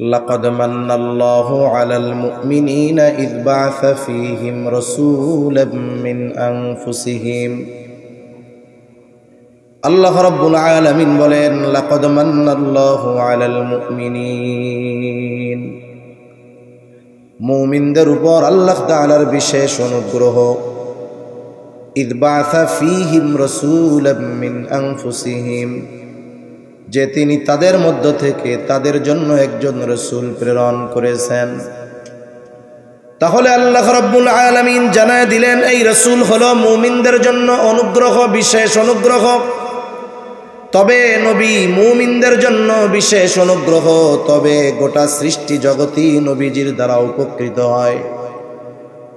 لقد من الله على المؤمنين إذ بعث فيهم رسولا من أنفسهم আল্লাহ রাব্বুল আলামিন বলেন লাকাদ মান্নাল্লাহু আলাল মুমিনিন, মুমিনদের উপর আল্লাহ তাআলার বিশেষ অনুগ্রহ। ইয বাআসা ফীহিম রাসূলাম মিন আনফুসিহিম, যে তিনি তাদের মধ্য থেকে তাদের জন্য একজন রাসূল প্রেরণ করেছেন। তাহলে আল্লাহ রাব্বুল আলামিন জানায় দিলেন এই রাসূল হলো মুমিনদের জন্য অনুগ্রহ, বিশেষ অনুগ্রহ। তবে নবী মুমিনদের জন্য বিশেষ অনুগ্রহ, তবে গোটা সৃষ্টি জগতই নবীজির দ্বারা উপকৃত হয়।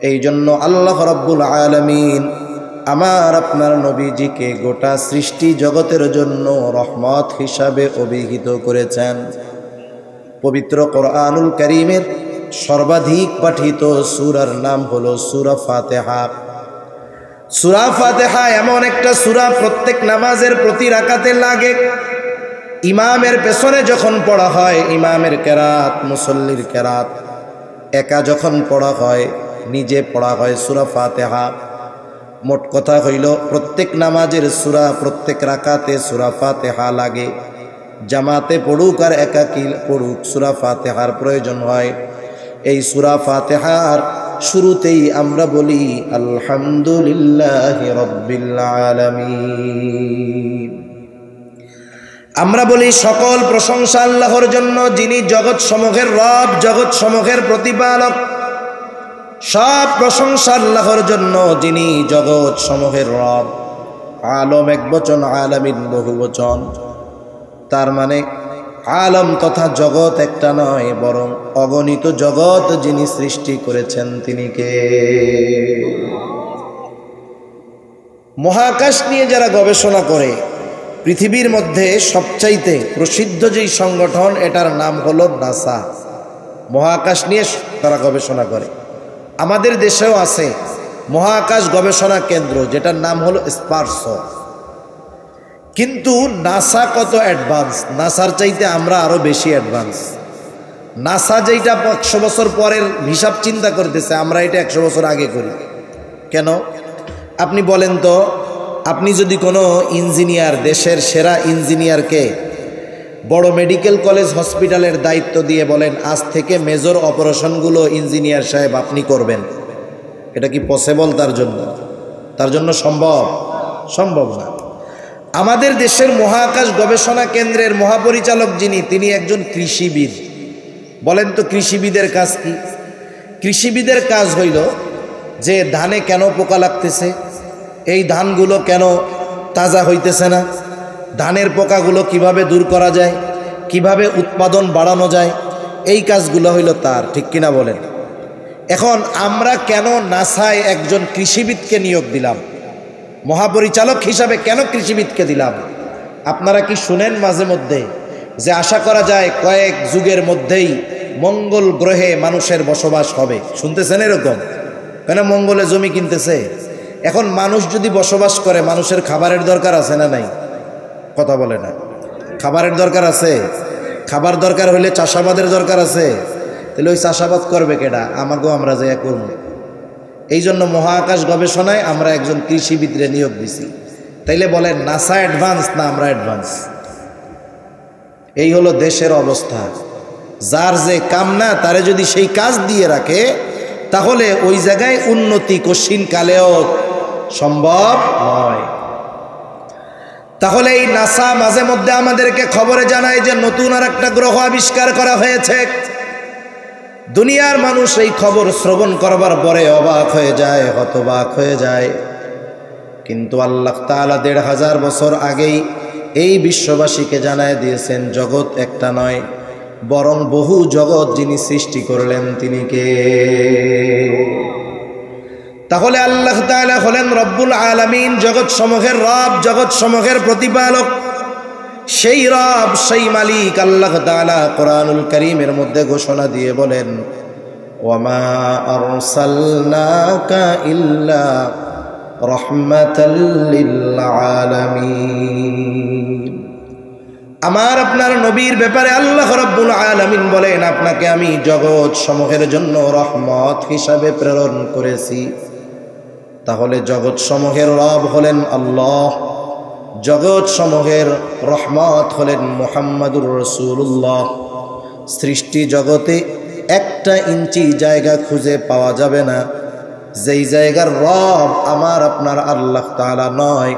এই জন্য আল্লাহ রাব্বুল আলামিন আমার আপনার নবীজিকে গোটা সৃষ্টি জগতের জন্য রহমত হিসাবে অভিহিত করেছেন। পবিত্র কোরআনুল কারীমের সর্বাধিক পাঠিত সূরার নাম হলো সূরা ফাতিহা। সূরা ফাতিহা এমন একটা সূরা প্রত্যেক নামাজের প্রতি রাকাতে লাগে। ইমামের পেছনে যখন পড়া হয়, ইমামের কেরাত, মুসল্লির কেরাত, একা যখন পড়া হয়, নিজে পড়া হয় সূরা ফাতিহা। মোট কথা হইল প্রত্যেক নামাজের সূরা, প্রত্যেক রাকাতে সূরা ফাতিহা লাগে। জামাতে পড়ুক আর একাকী পড়ুক, সূরা ফাতিহার প্রয়োজন হয়। এই সূরা ফাতিহার শুরুতেই আমরা বলি আলহামদুলিল্লাহি রাব্বিল আলামিন। আমরা বলি সকল প্রশংসা আল্লাহর জন্য, যিনি জগৎ সমূহের রব, জগৎ সমূহের প্রতিপালক। সব প্রশংসা আল্লাহর জন্য, যিনি জগৎ সমূহের রব। আলম একবচন, আলামিন বহুবচন। তার মানে আলম তথা জগৎ একটা নয়, বরং অগণিত জগৎ যিনি সৃষ্টি করেছেন তিনি কে? মহাকাশ নিয়ে যারা গবেষণা করে, পৃথিবীর মধ্যে সবচাইতে প্রসিদ্ধ যেই সংগঠন, এটার নাম হলো নাসা। মহাকাশ নিয়ে তারা গবেষণা করে। আমাদের দেশেও আছে মহাকাশ গবেষণা কেন্দ্র, যেটার নাম হলো স্পারসো। কিন্তু নাসা কত অ্যাডভান্স, নাসার চাইতে আমরা আরো বেশি অ্যাডভান্স। নাসা যেটা 100 বছর পরের হিসাব চিন্তা করতেছে, আমরা এটা 100 বছর আগে করি। কেন আপনি বলেন তো? আপনি যদি কোনো ইঞ্জিনিয়ার, দেশের সেরা ইঞ্জিনিয়ারকে বড় মেডিকেল কলেজ হসপিটালের দায়িত্ব দিয়ে বলেন আজ থেকে মেজর অপারেশনগুলো ইঞ্জিনিয়ার সাহেব আপনি করবেন, এটা কি পসিবল? তার জন্য সম্ভব না। আমাদের দেশের মহাকাশ গবেষণা কেন্দ্রের মহাপরিচালক যিনি, তিনি একজন কৃষিবিদ। বলেন তো কৃষিবিদের কাজ কি? কৃষিবিদের কাজ হইল যে ধানে কেন পোকা লাগতেছে, এই ধানগুলো কেন তাজা হইতেছে না, ধানের পোকাগুলো কিভাবে দূর করা যায়, কিভাবে উৎপাদন বাড়ানো যায়, এই কাজগুলো হইল তার। ঠিক কিনা বলেন? এখন আমরা কেন নাসায় একজন কৃষিবিদকে নিয়োগ দিলাম? মহাপরিচালক হিসাবে কেন কৃষিবিদকে দিলাম? আপনারা কি শুনেন মাঝে মধ্যে যে আশা করা যায় কয়েক যুগের মধ্যেই মঙ্গল গ্রহে মানুষের বসবাস হবে? শুনতেছেন এরকম? কেন মঙ্গলে জমি কিনতেছে। এখন মানুষ যদি বসবাস করে, মানুষের খাবারের দরকার আছে না নাই? কথা বলে না। খাবারের দরকার আছে। খাবার দরকার হলে চাষাবাদের দরকার আছে। তাহলে ওই চাষাবাদ করবে কেডা? আমাকেও আমরা যাইয়া করব। এই জন্য মহাকাশ গবেষণায় আমরা একজন কৃষিবিদরে নিয়োগ দিছি। তাইলে বলেন নাসা অ্যাডভান্স না আমরা অ্যাডভান্স? এই হলো দেশের অবস্থা। যার যে কাম না, তারে যদি সেই কাজ দিয়ে রাখে, তাহলে ওই জায়গায় উন্নতি কশিন কালেও সম্ভব নয়। তাহলে এই নাসা মাঝে মধ্যে আমাদেরকে খবরে জানায় যে নতুন আর একটা গ্রহ আবিষ্কার করা হয়েছে। দুনিয়ার মানুষ এই খবর শ্রবণ করবার পরে অবাক হয়ে যায়, হতবাক হয়ে যায়। কিন্তু আল্লাহ তাআলা ১৫০০ বছর আগেই এই বিশ্ববাসীকে জানায় দিয়েছেন জগৎ একটা নয়, বরং বহু জগৎ যিনি সৃষ্টি করলেন তিনি কে? তাহলে আল্লাহ তাআলা হলেন রব্বুল আলামিন, জগৎ সমূহের রব, জগৎ সমূহের প্রতিপালক। সেই রব, সেই মালিক আল্লাহ তাআলা কোরআনুল কারীমের মধ্যে ঘোষণা দিয়ে বলেন ওয়ামা আরসালনাকা ইল্লা রাহমাতাল লিল আলামিন। আমার আপনার নবীর ব্যাপারে আল্লাহ রাব্বুল আলামিন বলেন, আপনাকে আমি জগৎ সমূহের জন্য রহমত হিসাবে প্রেরণ করেছি। তাহলে জগৎ সমূহের রব হলেন আল্লাহ, জগৎ সমূহের রহমত হলেন মুহাম্মাদুর রাসূলুল্লাহ। সৃষ্টি জগতে একটা ইঞ্চি জায়গা খুঁজে পাওয়া যাবে না যেই জায়গার রব আমার আপনার আল্লাহ তাআলা নয়।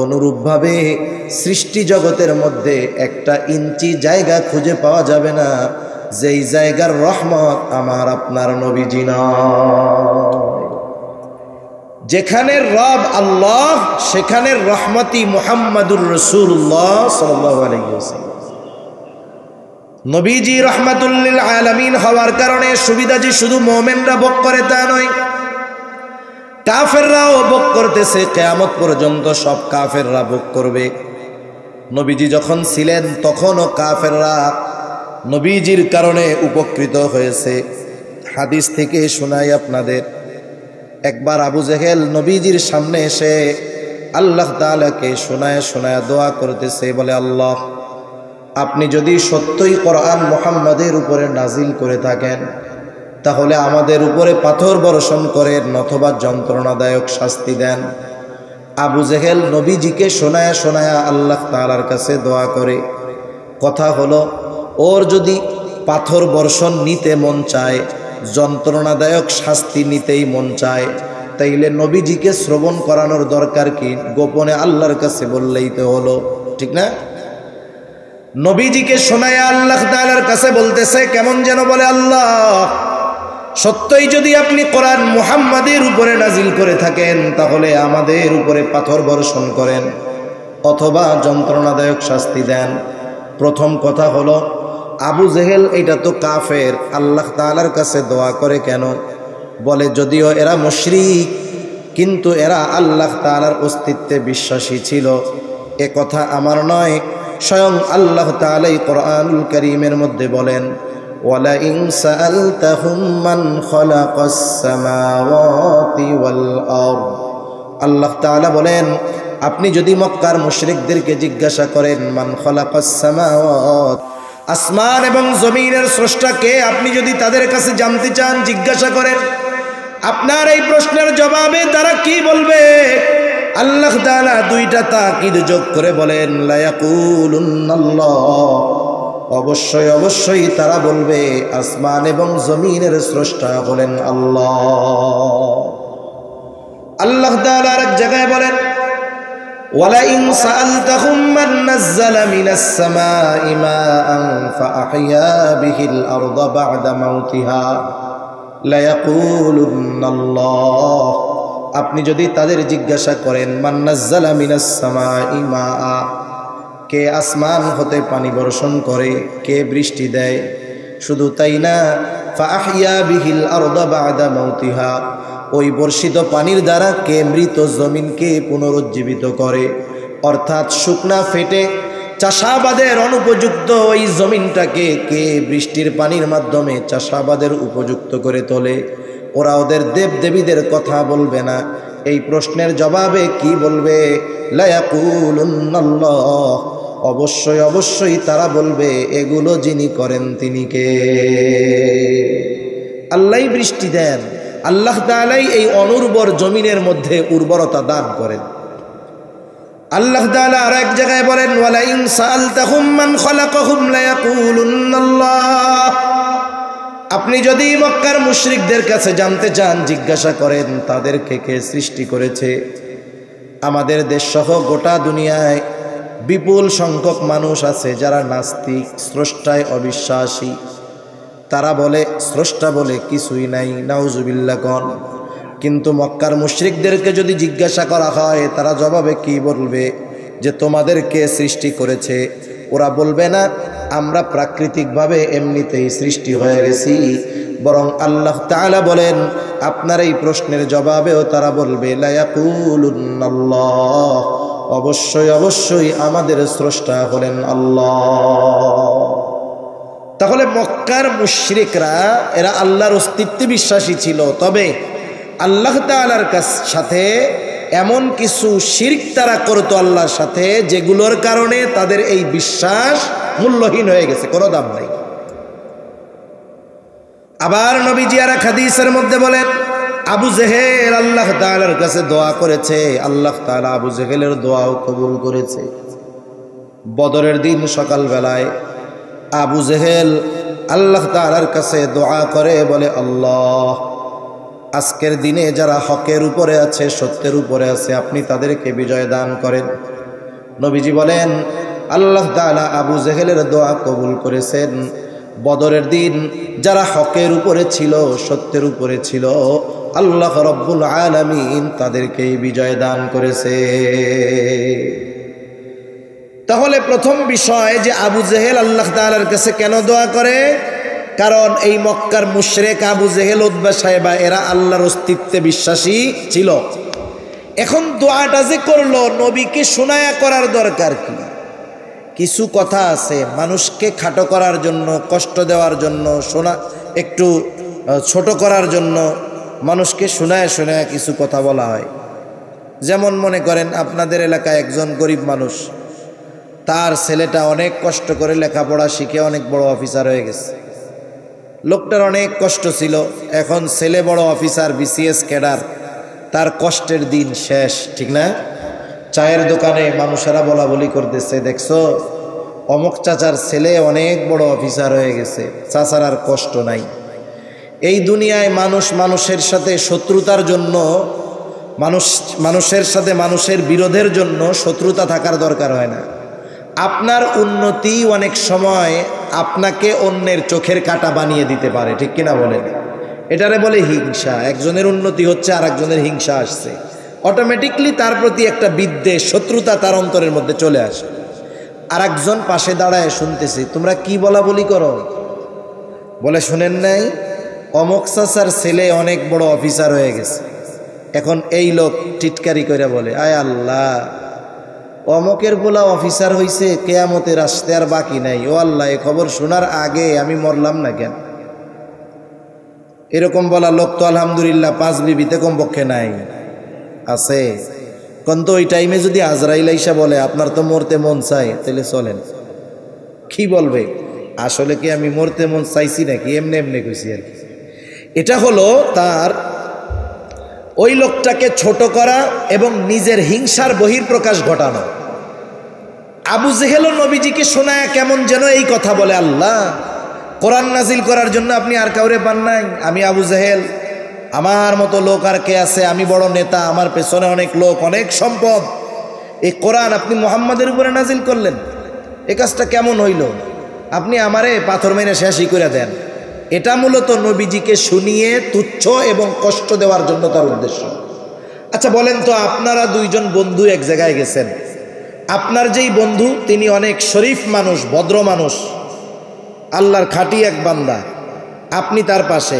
অনুরূপভাবে সৃষ্টি জগতের মধ্যে একটা ইঞ্চি জায়গা খুঁজে পাওয়া যাবে না যেই জায়গার রহমত আমার আপনার নবীজি নয়। যেখানে রব আল্লাহ সেখানে রহমতি মুহাম্মাদুর রাসূলুল্লাহ সাল্লাল্লাহু আলাইহি ওয়াসাল্লাম। নবীজি রহমাতুল লিল আলামিন হওয়ার কারণে সুবিধা যে শুধু মুমিনরা ভোগ করে তা নয়, কাফেররাও ভোগ করতেছে। কিয়ামত পর্যন্ত সব কাফেররা ভোগ করবে। নবীজি যখন ছিলেন তখনও কাফেররা নবীজির কারণে উপকৃত হয়েছে। হাদিস থেকে শোনাই আপনাদের, একবার আবু জেহেল নবীজির সামনে এসে আল্লাহ তাআলাকে শোনায় শোনায় দোয়া করতেছে, বলে, আল্লাহ, আপনি যদি সত্যই কোরআন মুহাম্মাদের উপরে নাজিল করে থাকেন তাহলে আমাদের উপরে পাথর বর্ষণ করেন অথবা যন্ত্রণাদায়ক শাস্তি দেন। আবু জেহেল নবীজিকে শোনায়া শোনায়া আল্লাহ তাআলার কাছে দোয়া করে। কথা হলো, ওর যদি পাথর বর্ষণ নিতে মন চায়, যন্ত্রণাদায়ক শাস্তি নিতেই মন চায়, তাইলে নবীজিকে শ্রবণ করানোর দরকার কি? গোপনে আল্লাহর কাছে বললেই তো হলো, ঠিক না? নবীজিকে শোনায়া আল্লাহ তাআলার কাছে বলতেছে, কেমন যেন বলে, আল্লাহ, সত্যই যদি আপনি কোরআন মুহাম্মাদের উপরে নাজিল করে থাকেন তাহলে আমাদের উপরে পাথর বর্ষণ করেন অথবা যন্ত্রণাদায়ক শাস্তি দেন। প্রথম কথা হলো, আবু জেহেল এটা তো কাফের, আল্লাহ তাআলার কাছে দোয়া করে কেন? বলে, যদিও এরা মুশরিক কিন্তু এরা আল্লাহ তাআলার অস্তিত্বে বিশ্বাসী ছিল। এ কথা আমার নয়, স্বয়ং আল্লাহ তাআলাই কোরআনুল কারীমের মধ্যে বলেন, وَلَئِنْ سَأَلْتَهُمْ مَنْ خَلَقَ السَّمَاوَاتِ وَالْأَرْضَ। আল্লাহ তাআলা বলেন, আপনি যদি মক্কার মুশরিকদেরকে জিজ্ঞাসা করেন, মান খালাকাস সামাওয়াত, আসমান এবং জমিনের স্রষ্টা কে, আপনি যদি তাদের কাছে জানতে চান, জিজ্ঞাসা করেন, আপনার এই প্রশ্নের জবাবে তারা কি বলবে? আল্লাহ তাআলা দুইটা তাকিদ যোগ করে বলেন, লা ইয়াকুলুন্নাল্লাহ, অবশ্যই অবশ্যই তারা বলবে আসমান এবং জমিনের স্রষ্টা হলেন আল্লাহ। আল্লাহ তাআলা আরেক জায়গায় বলেন, ওয়ালাইন সাআলতাহুম মান নাযালা মিনাস সামাই মাআন ফাআহইয়া বিহিল আরদা বা'দা মাউতিহা লা ইয়াকুলুন্নাল্লাহ। আপনি যদি তাদের জিজ্ঞাসা করেন, মান নাযালা মিনাস সামাই মাআ, কে আসমান হতে পানি বর্ষণ করে, কে বৃষ্টি দেয়, শুধু তাই না, ফাআহইয়া বিহিল আরদা বা'দা মাউতিহা, ওই বর্ষিত পানির দ্বারা কে মৃত জমিনকে পুনরুজ্জীবিত করে, অর্থাৎ শুকনা ফেটে চাষাবাদের অনুপযুক্ত ওই জমিনটাকে কে বৃষ্টির পানির মাধ্যমে চাষাবাদের উপযুক্ত করে তোলে। ওরা ওদের দেবদেবীদের কথা বলবে না। এই প্রশ্নের জবাবে কি বলবে? লা ইয়াকুলুন্নাল্লাহ, অবশ্যই অবশ্যই তারা বলবে এগুলো যিনি করেন তিনি কে? আল্লাহই বৃষ্টি দেন, আল্লাহ তাআলাই এই অনুর্বর জমিনের মধ্যে উর্বরতা দান করেন। আল্লাহ তাআলা আর এক জায়গায় বলেন, ওয়ালাইন সাআলতাহুম মান খালাকাহুম লা ইয়াকুলুন্নাল্লাহ। আপনি যদি মক্কার মুশরিকদের কাছে জানতে চান, জিজ্ঞাসা করেন তাদেরকে কে সৃষ্টি করেছে, আমাদের দেশ সহ গোটা দুনিয়ায় বিপুল সংখ্যক মানুষ আছে যারা নাস্তিক, স্রষ্টায় অবিশ্বাসী। তারা বলে স্রষ্টা বলে কিছুই নাই, নাউজুবিল্লাহ কন। কিন্তু মক্কার মুশরিকদেরকে যদি জিজ্ঞাসা করা হয়, তারা জবাবে কি বলবে? যে তোমাদেরকে সৃষ্টি করেছে। ওরা বলবে না আমরা প্রাকৃতিকভাবে এমনিতেই সৃষ্টি হয়ে গেছি, বরং আল্লাহ তাআলা বলেন আপনার এই প্রশ্নের জবাবেও তারা বলবে লা ইয়াকুলুন্নাল্লাহ, অবশ্যই অবশ্যই আমাদের স্রষ্টা হলেন আল্লাহ। তাহলে মক্কার মুশরিকরা এরা আল্লাহর অস্তিত্বে বিশ্বাসী ছিল, তবে আল্লাহ তাআলার সাথে এমন কিছু শিরক তারা করতো আল্লাহর সাথে, যেগুলোর কারণে তাদের এই বিশ্বাস মূল্যহীন হয়ে গেছে, কোনো দাম নাই। আবার নবীজি আর এক হাদিসের মধ্যে বলেন, আবু জেহেল আল্লাহ তাআলার কাছে দোয়া করেছে, আল্লাহ তাআলা আবু জেহেলের দোয়াও কবুল করেছে। বদরের দিন সকালবেলায় আবু জেহেল আল্লাহ তাআলার কাছে দোয়া করে বলে, আল্লাহ, আজকের দিনে যারা হকের উপরে আছে, সত্যের উপরে আছে, আপনি তাদেরকে বিজয় দান করেন। নবীজি বলেন, আল্লাহ তাআলা আবু জেহেলের দোয়া কবুল করেছেন। বদরের দিন যারা হকের উপরে ছিল, সত্যের উপরে ছিল, আল্লাহ রব্বুল আলামিন তাদেরকে বিজয় দান করেছে। তাহলে প্রথম বিষয় যে আবু জেহেল আল্লাহ তাআলার কাছে কেন দোয়া করে? কারণ এই মক্কার মুশরিক আবু জেহেল, উতবা, সাইবা এরা আল্লাহর অস্তিত্বে বিশ্বাসী ছিল। এখন দোয়াটা যে করলো, নবীকে শোনায়া করার দরকার কি? কিছু কথা আছে মানুষকে খাটো করার জন্য, কষ্ট দেওয়ার জন্য, শোনা একটু ছোট করার জন্য মানুষকে শোনায় শোনায় কিছু কথা বলা হয়। যেমন মনে করেন আপনাদের এলাকায় একজন গরিব মানুষ, তার ছেলেটা অনেক কষ্ট করে লেখাপড়া শিখে অনেক বড় অফিসার হয়ে গেছে। লোকটার অনেক কষ্ট ছিল, এখন ছেলে বড় অফিসার, বিসিএস ক্যাডার, তার কষ্টের দিন শেষ, ঠিক না? চায়ের দোকানে মানুষেরা বলা বলি করতেছে, দেখছো অমুক চাচার ছেলে অনেক বড় অফিসার হয়ে গেছে, চাচার আর কষ্ট নাই। এই দুনিয়ায় মানুষ মানুষের সাথে শত্রুতার জন্য, মানুষের সাথে মানুষের বিরোধের জন্য শত্রুতা থাকার দরকার হয় না। আপনার উন্নতি অনেক সময় আপনাকে অন্যের চোখের কাঁটা বানিয়ে দিতে পারে, ঠিক কিনা বলেন? এটারে বলে হিংসা। একজনের উন্নতি হচ্ছে আর একজনের হিংসা আসছে, অটোমেটিকলি তার প্রতি একটা বিদ্বেষ, শত্রুতা তার অন্তরের মধ্যে চলে আসে। আর একজন পাশে দাঁড়ায় শুনতেছি, তোমরা কি বলা বলি করো? বলে, শোনেন নাই অমুক চাচার ছেলে অনেক বড় অফিসার হয়ে গেছে। এখন এই লোক টিটকারি করে বলে, আয় আল্লাহ, অমুকের বলা অফিসার হইছে, কেয়ামতের আসতে আর বাকি নাই। ও আল্লাহ, এ খবর শোনার আগে আমি মরলাম না কেন? এরকম বলা লোক তো আলহামদুলিল্লাহ 5 বিবিতে কমপক্ষে নাই, আছে। কিন্তু ওই টাইমে যদি আজরাইল আইসা বলে আপনার তো মরতে মন চাই, তাহলে চলেন। কি বলবে? আসলে কি আমি মরতে মন চাইছি নাকি? এমনি এমনি কইছি আর কি। এটা হলো তার ওই লোকটাকে ছোট করা এবং নিজের হিংসার বহিঃপ্রকাশ ঘটানো। আবু জেহেল নবীজিকে শোনায় কেমন যেন এই কথা বলে, আল্লাহ, কোরআন নাজিল করার জন্য আপনি আর কাউরে পান নাই? আমি আবু জেহেল, আমার মতো লোক আর কে আছে? আমি বড় নেতা, আমার পেছনে অনেক লোক, অনেক সম্পদ। এই কোরআন আপনি মুহাম্মাদের উপরে নাজিল করলেন, এ কাজটা কেমন হইল? আপনি আমারে পাথর মেরে শেষই করে দেন। এটা মূলত নবীজিকে শুনিয়ে তুচ্ছ এবং কষ্ট দেওয়ার জন্য তার উদ্দেশ্য। আচ্ছা বলেন তো, আপনারা দুইজন বন্ধু এক জায়গায় গেছেন, আপনার যেই বন্ধু তিনি অনেক শরীফ মানুষ, ভদ্র মানুষ, আল্লাহর খাঁটি এক বান্দা, আপনি তার পাশে,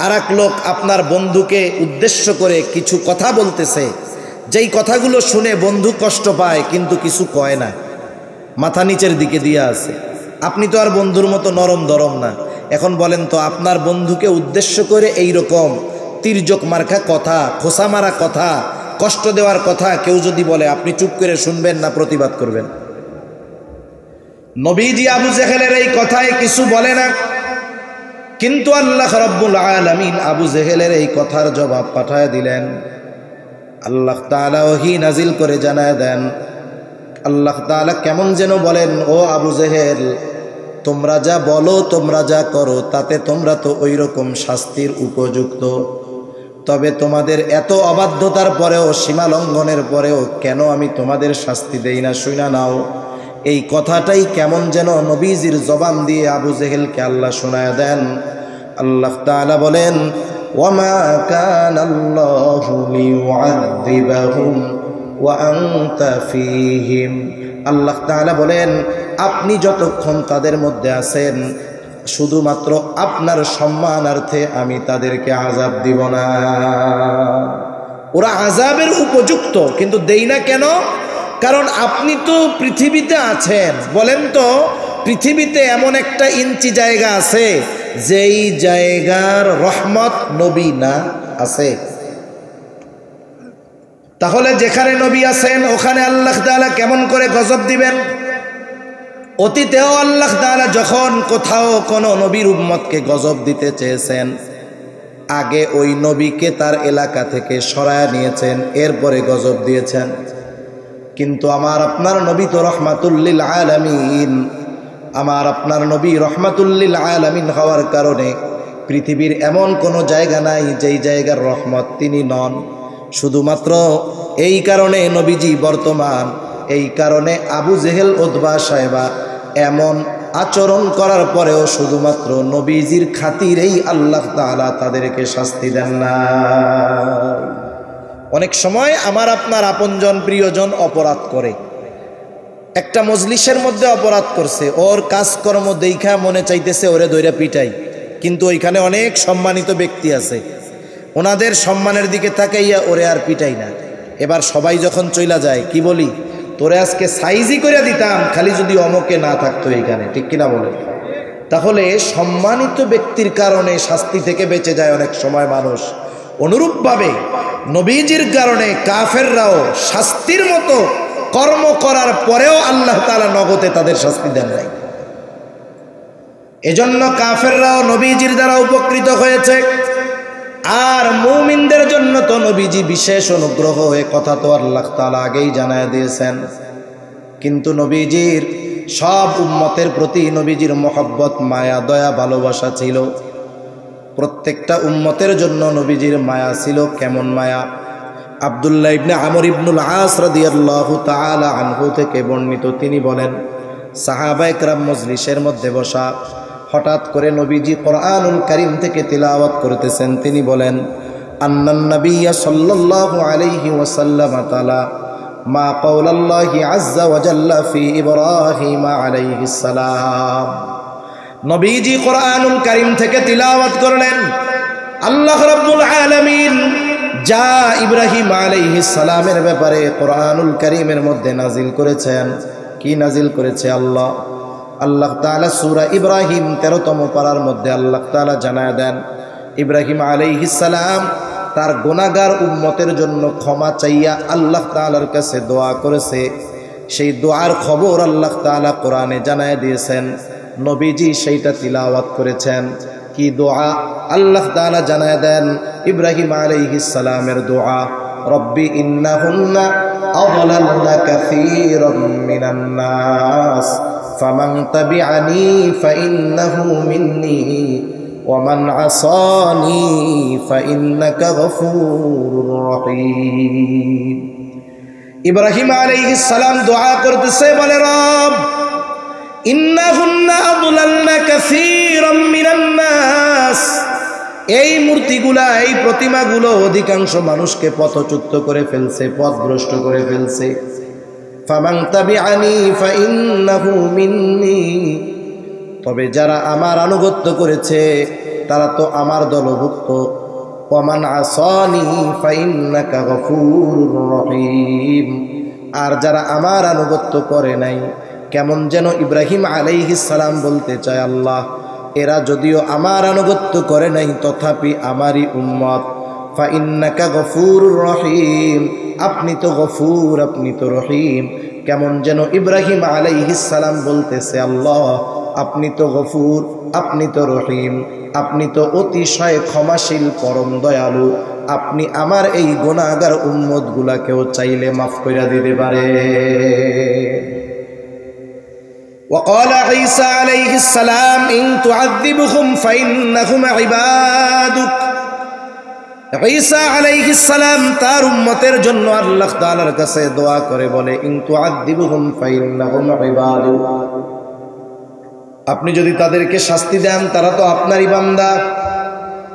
আর এক লোক আপনার বন্ধুকে উদ্দেশ্য করে কিছু কথা বলতেছে, যেই কথাগুলো শুনে বন্ধু কষ্ট পায় কিন্তু কিছু কয় না, মাথা নিচের দিকে দিয়ে আছে। আপনি তো আর বন্ধুর মতো নরম দরম না। এখন বলেন তো, আপনার বন্ধুকে উদ্দেশ্য করে এই রকম তির্যক মার্কা কথা, খোসা মারা কথা, কষ্ট দেওয়ার কথা কেউ যদি বলে, আপনি চুপ করে শুনবেন না প্রতিবাদ করবেন? নবীজি আবু জেহেলের এই কথায় কিছু বলে না, কিন্তু আল্লাহ রাব্বুল আলামিন আবু জেহেলের এই কথার জবাব পাঠায় দিলেন। আল্লাহ তাআলা ওহী নাজিল করে জানায় দেন, আল্লাহ তাআলা কেমন যেন বলেন, ও আবু জেহেল, তোমরা যা বলো, তোমরা যা করো, তাতে তোমরা তো ওই রকম শাস্তির উপযুক্ত। তবে তোমাদের এত অবাধ্যতার পরেও, সীমা লঙ্ঘনের পরেও কেন আমি তোমাদের শাস্তি দেই না, শুনা নাও। এই কথাটাই কেমন যেন নবীজির জবান দিয়ে আবু জেহেলকে আল্লাহ শোনায় দেন। আল্লাহ তাআলা বলেন, ওয়ামা কানাল্লাহু লিয়ুআযযিবাহুম ওয়া আনতা ফীহিম। আল্লাহ তাআলা বলেন, আপনি যতক্ষণ তাদের মধ্যে আছেন, শুধুমাত্র আপনার সম্মানার্থে আমি তাদেরকে আযাব দিব না। ওরা আযাবের উপযুক্ত, কিন্তু দেই না কেন? কারণ আপনি তো পৃথিবীতে আছেন। বলেন তো, পৃথিবীতে এমন একটা ইঞ্চি জায়গা আছে যেই জায়গার রহমত নবী না আছে? তাহলে যেখানে নবী আছেন ওখানে আল্লাহ তাআলা কেমন করে গজব দিবেন? অতীতেও আল্লাহ তাআলা যখন কোথাও কোনো নবীর উম্মতকে গজব দিতে চেয়েছেন, আগে ওই নবীকে তার এলাকা থেকে সরায় নিয়েছেন, এরপরে গজব দিয়েছেন। কিন্তু আমার আপনার নবী তো রহমাতুল লিল আলামিন, আমার আপনার নবী রহমাতুল লিল আলামিন হওয়ার কারণে পৃথিবীর এমন কোনো জায়গা নাই যেই জায়গার রহমত তিনি নন। শুধুমাত্র এই কারণে নবীজি বর্তমান, এই কারণে আবু জেহেল উতবা সাহেবা এমন আচরণ করার পরেও শুধুমাত্র নবীজির খাতিরেই আল্লাহ তাআলা তাদেরকে শাস্তি দেন না। অনেক সময় আমার আপনার আপনজন প্রিয়জন অপরাধ করে, একটা মজলিসের মধ্যে অপরাধ করছে, ওর কাজকর্ম দেখা মনে চাইতেছে ওরে দইরা পিটাই, কিন্তু ওইখানে অনেক সম্মানিত ব্যক্তি আছে, ওনাদের সম্মানের দিকে তাকাইয়া ওরে আর পিটাই না। এবার সবাই যখন চইলা যায় কি বলি, তোরে আজকে সাইজি করে দিতাম খালি যদি অমকে না থাকতো এইখানে, ঠিক কিনা বলে? তাহলে সম্মানিত ব্যক্তির কারণে শাস্তি থেকে বেঁচে যায় অনেক সময় মানুষ। অনুরূপভাবে নবীজির কারণে কাফেররাও শাস্তির মতো কর্ম করার পরেও আল্লাহ তাআলা নগদে তাদের শাস্তি দেন নাই। এজন্য কাফেররাও নবীজির দ্বারা উপকৃত হয়েছে, আর মুমিনদের জন্য তো নবীজি বিশেষ অনুগ্রহ, এ কথা তো আল্লাহ তাআলা আগেই জানায় দিয়েছেন। কিন্তু নবীজির সব উম্মতের প্রতি নবীজির মহব্বত, মায়া, দয়া, ভালোবাসা ছিল। প্রত্যেকটা উম্মতের জন্য নবীজির মায়া ছিল। কেমন মায়া? আব্দুল্লাহ ইবনে আমর ইবনুল আস রাদিয়াল্লাহু তাআলা আনহু থেকে বর্ণিত, তিনি বলেন, সাহাবায়ে কেরাম মজলিসের মধ্যে বসা, হঠাৎ করে নবীজি কোরআনুল কারীম থেকে তিলাওয়াত করতেছেন। তিনি বলেন, আন্নান নাবিয়্যা সাল্লাল্লাহু আলাইহি ওয়াসাল্লাম তাআলা মা কাওলাল্লাহি আযজা ওয়া জাল্লা ফি ইব্রাহিম আলাইহিস সালাম। নবীজি কোরআনুল কারীম থেকে তিলাওয়াত করলেন, আল্লাহ রাব্বুল আলামিন যা ইব্রাহিম আলাইহিস সালামের ব্যাপারে কোরআনুল কারীমের মধ্যে নাজিল করেছেন। কি নাজিল করেছে? আল্লাহ তাআলা সূরা ইব্রাহিম 13তম পারার মধ্যে আল্লাহ তাআলা জানায় দেন, ইব্রাহিম আলাইহিস সালাম তার গুনাহগার উম্মতের জন্য ক্ষমা চাইয়া আল্লাহ তাআলার কাছে দোয়া করেছে। সেই দোয়ার খবর আল্লাহ তাআলা কোরআনে জানায় দিয়েছেন, নবীজি সেইটা তিলাওয়াত করেছেন। কি দোয়া? আল্লাহ তাআলা জানায় দেন ইব্রাহিম আলাইহিস সালামের দোয়া, রব্বি ইন্নাহুন্না আযলালনা কাসীরাম মিনান নাস ফামান তাবিআনি ফাইন্নাহু মিন্নি ওয়া মান আসানি ফাইন্নাকা গফুরুর রহিম। ইব্রাহিম আলাইহিস সালাম দোয়া করতেছে, বলে, রব ইন্নাহুন্না আযলালনা কাসীরাম মিনান নাস, এই মূর্তিগুলা, এই প্রতিমাগুলো অধিকাংশ মানুষকে পথচ্যুত করে ফেলছে, পথভ্রষ্ট করে ফেলছে। ফামান তাবিআনি ফাইন্নাহু মিন্নি, তবে যারা আমার আনুগত্য করেছে তারা তো আমার দলভুক্ত। ওয়া মান আসানি ফাইন্নাকা গফুরুর রহিম, আর যারা আমার আনুগত্য করে নাই, কেমন যেন ইব্রাহিম আলাইহিস সালাম বলতে চায়, আল্লাহ এরা যদিও আমার আনুগত্য করে নাই তথাপি আমারই উম্মত। ফাইন্নাকা গফুরুর রহিম, আপনি তো গফুর, আপনি তো রহিম। কেমন যেন ইব্রাহিম আলাইহিস সালাম বলতেছে, আল্লাহ আপনি তো গফুর, আপনি তো রহিম, আপনি তো অতিশয় ক্ষমাশীল, পরম দয়ালু, আপনি আমার এই গুনাহগার উম্মতগুলাকেও চাইলে মাফ করে দিতে পারে। وقال عيسى عليه السلام إن تعذبهم فإنهم عبادك। ঈসা আলাইহিস সালাম তার উম্মতের জন্য আল্লাহ তাআলার কাছে দোয়া করে বলে, ইন তুআযিবুহুম ফাইন্নাহুম ইবাদুক, আপনি যদি তাদেরকে শাস্তি দেন তারা তো আপনারই বান্দা।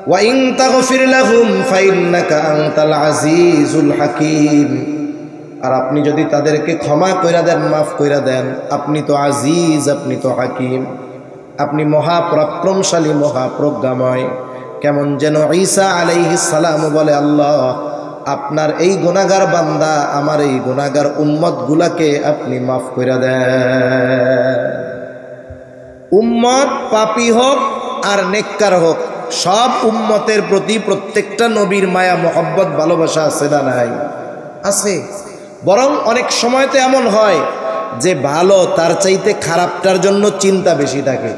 ওয়া ইন তাগফির লাহুম ফাইন্নাকা আনতাল আজিজুল হাকীম, আর আপনি যদি তাদেরকে ক্ষমা কইরা দেন, মাফ কইরা দেন, আপনি তো আজিজ, আপনি তো হাকিম, আপনি মহাপরাক্রমশালী, মহাপ্রজ্ঞাময়। কেমন যেন ঈসা আলাইহিস সালাম বলে, আল্লাহ আপনার এই গুনাহগার বান্দা, আমার এই গুনাহগার উম্মতগুলাকে আপনি মাফ কইরা দেন। উম্মত পাপী হোক আর নেককার হোক, সব উম্মতের প্রতি প্রত্যেকটা নবীর মায়া, মহব্বত, ভালোবাসা আছে না নাই? আছে। বরং অনেক সময় তো এমন হয় যে ভালো তার চাইতে খারাপটার জন্য চিন্তা বেশি থাকে।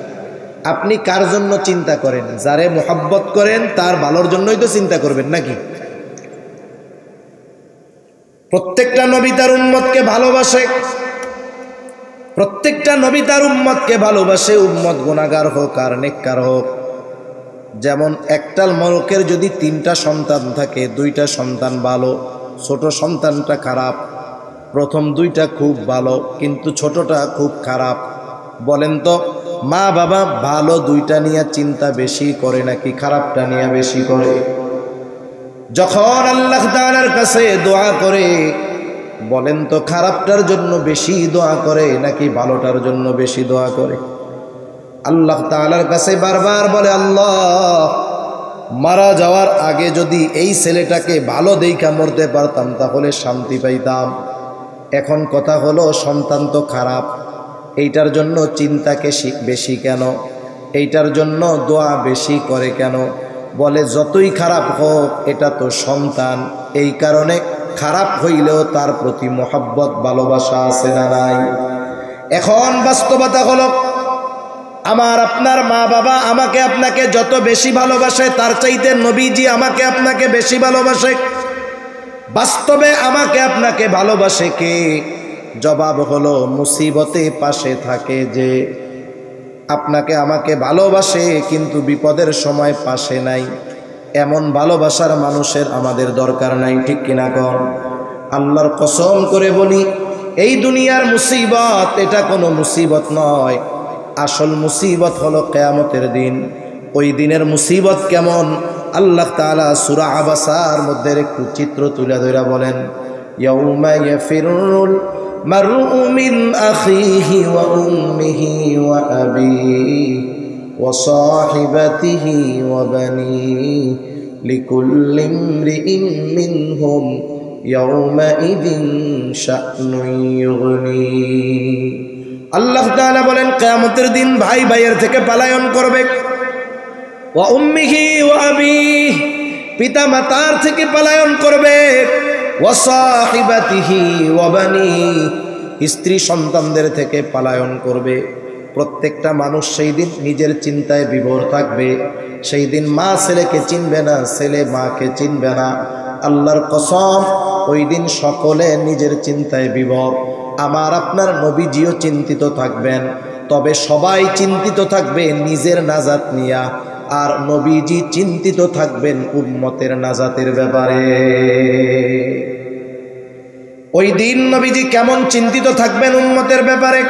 আপনি কার জন্য চিন্তা করেন? যারে মোহাব্বত করেন তার ভালোর জন্যই তো চিন্তা করবেন নাকি? প্রত্যেকটা নবী তার উম্মতকে ভালোবাসে, প্রত্যেকটা নবী তার উম্মতকে ভালোবাসে, উম্মত গুনাহগার হোক আর নেককার হোক। যেমন একটা লোকের যদি 3টা সন্তান থাকে, 2টা সন্তান ভালো, ছোট সন্তানটা খারাপ, প্রথম 2টা খুব ভালো কিন্তু ছোটটা খুব খারাপ। বলেন তো মা বাবা ভালো 2টা নিয়ে চিন্তা বেশি করে নাকি খারাপটা নিয়ে বেশি করে? যখন আল্লাহ তাআলার কাছে দোয়া করে, বলেন তো খারাপটার জন্য বেশি দোয়া করে নাকি ভালোটার জন্য বেশি দোয়া করে? আল্লাহ তাআলার কাছে বারবার বলে, আল্লাহ মারা যাওয়ার আগে যদি এই ছেলেটাকে ভালো দেইখা মরতে পারতাম তাহলে শান্তি পাইতাম। এখন কথা হলো সন্তান তো খারাপ, এইটার জন্য চিন্তাকে বেশি কেন? এইটার জন্য দোয়া বেশি করে কেন? বলে যতই খারাপ হোক এটা তো সন্তান, এই কারণে খারাপ হইলেও তার প্রতি মোহাব্বত ভালোবাসা আছে না নাই? এখন বাস্তবতা হলো আমার আপনার মা বাবা আমাকে আপনাকে যত বেশি ভালোবাসে তার চাইতে নবীজি আমাকে আপনাকে বেশি ভালোবাসে। বাস্তবে আমাকে আপনাকে ভালোবাসে কে? জবাব হলো মুসিবতে পাশে থাকে যে। আপনাকে আমাকে ভালোবাসে কিন্তু বিপদের সময় পাশে নাই, এমন ভালোবাসার মানুষের আমাদের দরকার নাই, ঠিক কিনা কর? আল্লাহর কসম করে বলি, এই দুনিয়ার মুসিবত এটা কোনো মুসিবত নয়। আসল মুসিবত হলো কিয়ামতের দিন। ওই দিনের মুসিবত কেমন আল্লাহ তাআলা সূরা আবাসার মধ্যে একটু চিত্র তুলে ধরে বলেন, ইয়াউমা ইয়াফিরুল মারউ মিন আখিহি ওয়া উম্মিহি ওয়া আবিহি ওয়া সাহিবাতিহি ওয়া বানিহি লিকুল্লি ইমরিইন মিনহুম ইয়াউমাইযিন শা'নুন ইউগনি। আল্লাহ তাআলা বলেন কিয়ামতের দিন ভাই ভাইয়ের থেকে পলায়ন করবে। ওয়া উম্মিহি ওয়া আবিহি, পিতা মাতার থেকে পলায়ন করবে। ওয়া সাহিবাতিহি ওয়া বানিহি, স্ত্রী সন্তানদের থেকে পলায়ন করবে। প্রত্যেকটা মানুষ সেই দিন নিজের চিন্তায় বিভোর থাকবে। সেই দিন মা ছেলেকে চিনবে না, ছেলে মাকে চিনবে না। আল্লাহর কসম, ওই দিন সকলে নিজের চিন্তায় বিভোর। আমার আপনার নবীজিও চিন্তিত থাকবেন, তবে সবাই চিন্তিত থাকবে নিজের নাজাত নিয়া, আর নবীজি চিন্তিত থাকবেন উম্মতের নাজাতের ব্যাপারে। ওই দিন নবীজি কেমন চিন্তিত থাকবেন উম্মতের ব্যাপারে?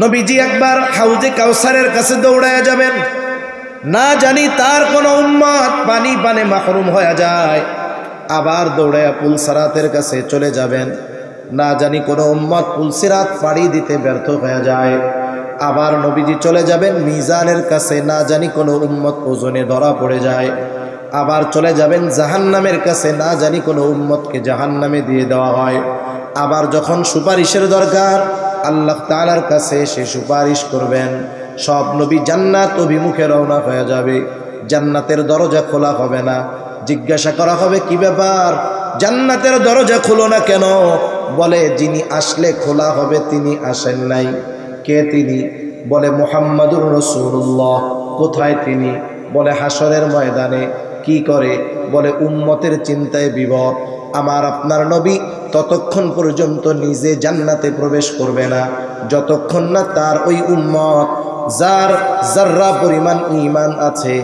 নবীজি একবার হাউজে কাউসারের কাছে দৌড়ায়া যাবেন, না জানি তার কোন উম্মত পানি পানে মাহরুম হয়ে যায়। আবার দৌড়ায়া পুলসিরাতের কাছে চলে যাবেন, না জানি কোনো উম্মত পুলসিরাত পাড়ি দিতে ব্যর্থ হয়ে যায়। আবার নবীজি চলে যাবেন মিজানের কাছে, না জানি কোনো উম্মত ওজনে ধরা পড়ে যায়। আবার চলে যাবেন জাহান্নামের কাছে, না জানি কোনো উম্মতকে জাহান্নামে দিয়ে দেওয়া হয়। আবার যখন সুপারিশের দরকার আল্লাহ তাআলার কাছে সে সুপারিশ করবেন, সব নবী জান্নাত অভিমুখে রওনা হয়ে যাবে। জান্নাতের দরজা খোলা হবে না। জিজ্ঞাসা করা হবে, কি ব্যাপার জান্নাতের দরজা খুলো না কেন? বলে যিনি আসলে খোলা হবে তিনি আসেন নাই। কে তিনি? বলে মুহাম্মাদুর রাসূলুল্লাহ। কোথায় তিনি? বলে হাসরের ময়দানে। কি করে? বলে উম্মতের চিন্তায় বিভোর। আমার আপনার নবী ততক্ষণ পর্যন্ত নিজে জান্নাতে প্রবেশ করবে না যতক্ষণ না তার ওই উম্মত যার যাররা পরিমাণ ঈমান আছে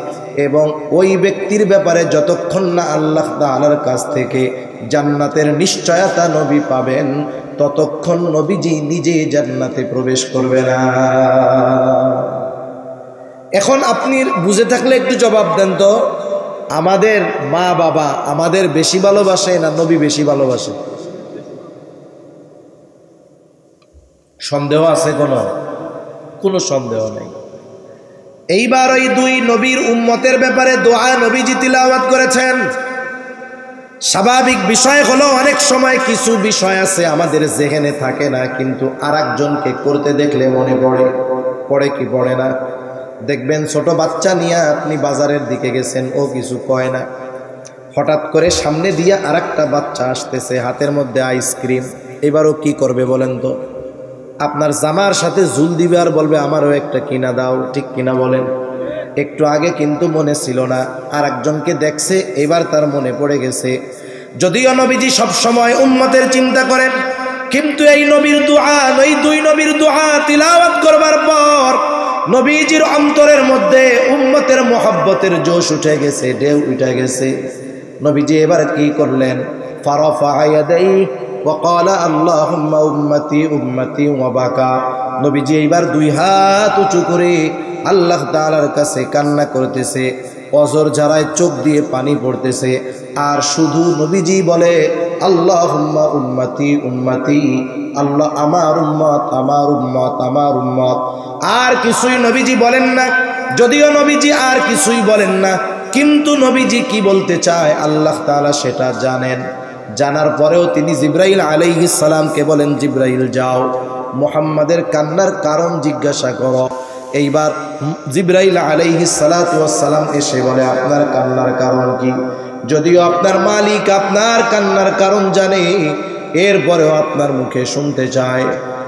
এবং ওই ব্যক্তির ব্যাপারে যতক্ষণ না আল্লাহ তাআলার কাছ থেকে জান্নাতের নিশ্চয়তা নবী পাবেন ততক্ষণ নবীজি নিজে জান্নাতে প্রবেশ করবে না। এখন আপনি বুঝে থাকলে একটু জবাব দেন তো, আমাদের মা বাবা আমাদের বেশি ভালোবাসে না নবী বেশি ভালোবাসে? সন্দেহ আছে? কোনো সন্দেহ নেই। এইবার ওই দুই নবীর উম্মতের ব্যাপারে দোয়া নবীজি তিলাওয়াত করেছেন। স্বাভাবিক বিষয় হলো অনেক সময় কিছু বিষয় আছে আমাদের জেহেনে থাকে না, কিন্তু আরেকজনকে করতে দেখলে মনে পড়ে কি পড়ে না? দেখবেন ছোট বাচ্চা নিয়ে আপনি বাজারের দিকে গেছেন, ও কিছু কয় না, হঠাৎ করে সামনে দিয়ে আরেকটা বাচ্চা আসতেছে, হাতের মধ্যে আইসক্রিম। এবারও কি করবে বলেন তো? আপনার জামার সাথে ঝুল দিবে আর বলবে আমারও একটা কিনা দাও, ঠিক কিনা বলেন? একটু আগে কিন্তু মনে ছিল না, আর একজনকে দেখছে, এবার তার মনে পড়ে গেছে। যদিও নবীজি সব সময় উম্মতের চিন্তা করেন, কিন্তু এই নবীর দুআ, এই দুই নবীর দুআ তিলাওয়াত করবার পর নবীজির অন্তরের মধ্যে উম্মতের মহব্বতের জোশ উঠে গেছে, ঢেউ উঠে গেছে। নবীজি এবার কি করলেন? ফারাফা ইয়াদাইহি ওয়া ক্বালা আল্লাহুম্মা উম্মতি উম্মতি ওয়া বাকা। নবীজি এবার দুই হাত উঁচু করে আল্লাহ তাআলার কাছে কান্না করতেছে, অজর ঝরায় চোখ দিয়ে পানি পড়তেছে, আর শুধু নবীজি বলে আল্লাহুম্মা উম্মতি উম্মতি, আল্লাহ আমার উম্মত আমার উম্মত আমার উম্মত। আর কিছুই নবীজি বলেন না। যদিও নবীজি আর কিছুই বলেন না, কিন্তু নবীজি কি বলতে চায় আল্লাহ তাআলা সেটা জানেন। জানার পরেও তিনি জিবরাইল আলাইহিস সালামকে বলেন, জিবরাইল যাও মুহাম্মাদের কান্নার কারণ জিজ্ঞাসা করো। এইবার জিবরাইল আলাইহিস সালাতু ওয়াস সালাম এসে বলে, আপনার কান্নার কারণ কি? যদিও আপনার মালিক আপনার কান্নার কারণ জানে, এরপরেও আপনার মুখে শুনতে চায়।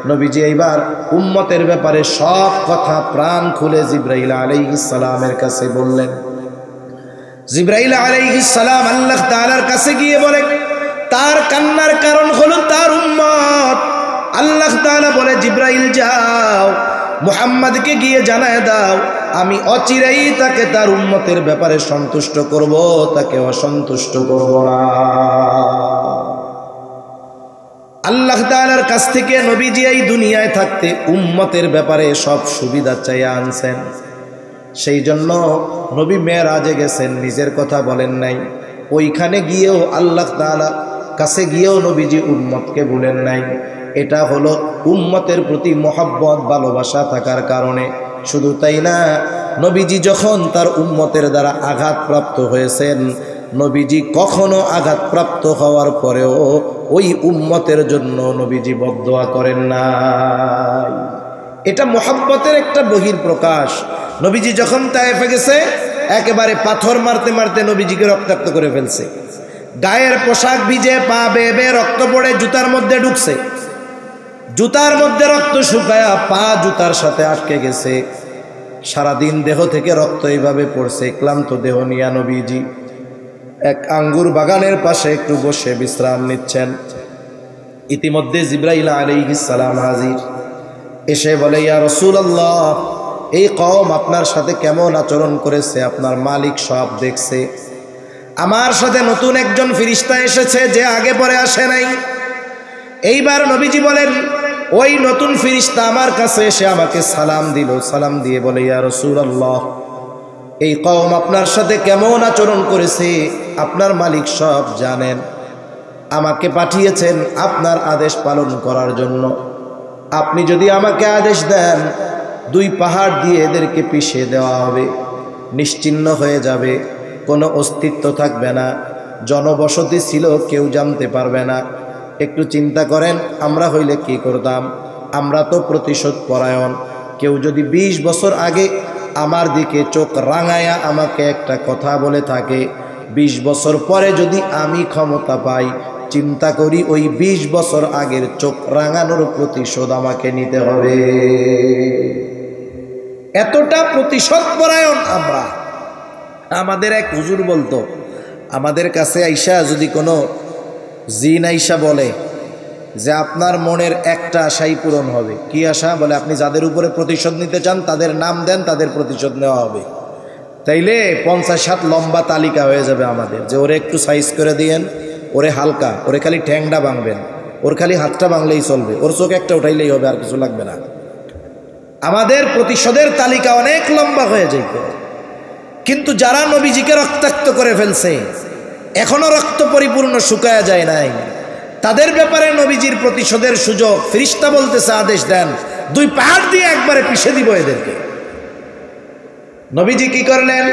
নবীজি এইবার উম্মতের ব্যাপারে সব কথা প্রাণ খুলে জিবরাইল আলাইহিস সালামের কাছে বললেন। জিবরাইল আলাইহিস সালাম আল্লাহ তাআলার কাছে গিয়ে বলে, তার কান্নার কারণ হলো তার উম্মত। আল্লাহ তাআলা বলে, জিবরাইল যাও মুহাম্মদকে গিয়ে জানায় দাও, আমি অচিরেই তাকে তার উম্মতের ব্যাপারে সন্তুষ্ট করব, তাকে অসন্তুষ্ট করব না। আল্লাহ তাআলার কাছ থেকে নবীজি এই দুনিয়ায় থাকতে উম্মতের ব্যাপারে সব সুবিধা চাইয়া আনছেন। সেই জন্য নবী মেরাজে গেছেন, নিজের কথা বলেন নাই। ওইখানে গিয়েও আল্লাহ তাআলা কাছে গিয়েও নবীজি উম্মতকে বলেন নাই। এটা হলো উম্মতের প্রতি মহব্বত ভালোবাসা থাকার কারণে। শুধু তাই না, নবীজি যখন তার উম্মতের দ্বারা আঘাতপ্রাপ্ত হয়েছেন, নবীজি কখনো আঘাতপ্রাপ্ত হওয়ার পরেও ওই উম্মতের জন্য নবীজি বদদোয়া করেন নাই। এটা মহব্বতের একটা বহির প্রকাশ। নবীজি যখন তায়েফে গেছে, একেবারে পাথর মারতে মারতে নবীজিকে রক্তাক্ত করে ফেলছে। গায়ের পোশাক ভিজে, পা বেয়ে বেয়ে রক্ত পড়ে জুতার মধ্যে ঢুকছে, জুতার মধ্যে রক্ত শুকায়া পা জুতার সাথে আটকে গেছে। সারাদিন দেহ থেকে রক্ত এইভাবে পড়ছে। ক্লান্ত দেহ নিয়া নবীজি এক আঙ্গুর বাগানের পাশে একটু বসে বিশ্রাম নিচ্ছেন। ইতিমধ্যে জিবরাইল আলাইহিস সালাম হাজির। এসে বলে, ইয়া রাসূলুল্লাহ, এই কওম আপনার সাথে কেমন আচরণ করেছে আপনার মালিক সব দেখছে। আমার সাথে নতুন একজন ফেরেশতা এসেছে যে আগে পরে আসে নাই। এইবার নবীজি বলেন, ওই নতুন ফেরেশতা আমার কাছে এসে আমাকে সালাম দিল। সালাম দিয়ে বলে, ইয়া রাসূলুল্লাহ, এই কওম আপনার সাথে কেমন আচরণ করেছে আপনার মালিক সব জানেন। আমাকে পাঠিয়েছেন আপনার আদেশ পালন করার জন্য। আপনি যদি আমাকে আদেশ দেন, দুই পাহাড় দিয়ে এদেরকে পিষে দেওয়া হবে, নিশ্চিহ্ন হয়ে যাবে, কোনো অস্তিত্ব থাকবে না, জনবসতি ছিল কেউ জানতে পারবে না। একটু চিন্তা করেন, আমরা হইলে কি করতাম? আমরা তো প্রতিশোধ পরায়ণ। কেউ যদি 20 বছর আগে আমার দিকে চোখ রাঙায়া আমাকে একটা কথা বলে থাকে, 20 বছর পরে যদি আমি ক্ষমতা পাই, চিন্তা করি ওই 20 বছর আগের চোখ রাঙানোর প্রতিশোধ আমাকে নিতে হবে। এতটা প্রতিশোধ পরায়ণ আমরা। আমাদের এক হুজুর বলতো, আমাদের কাছে আইসা যদি কোনো জিন আইসা বলে যে আপনার মনের একটা আশাই পূরণ হবে। কি আশা? বলে আপনি যাদের উপরে প্রতিশোধ নিতে চান তাদের নাম দেন, তাদের প্রতিশোধ নেওয়া হবে। তাইলে 50-60 লম্বা তালিকা হয়ে যাবে আমাদের, যে ওরে একটু সাইজ করে দিয়েন, ওরে হালকা, ওরে খালি ঠ্যাংটা ভাঙবেন, ওর খালি হাতটা ভাঙলেই চলবে, ওর চোখ একটা উঠাইলেই হবে, আর কিছু লাগবে না। আমাদের প্রতিশোধের তালিকা অনেক লম্বা হয়ে যেত। কিন্তু যারা নবীজিকে রক্তাক্ত করে ফেলছে, এখনো রক্ত পরিপূর্ণ শুকায়া যায় নাই, তাদের ব্যাপারে নবীজির প্রতিশোধের সুযোগ ফেরেশতা বলতেছে, আদেশ দেন, 2 পাহাড় দিয়ে একবারে পিষে দিব এদেরকে। নবীজি কি করলেন?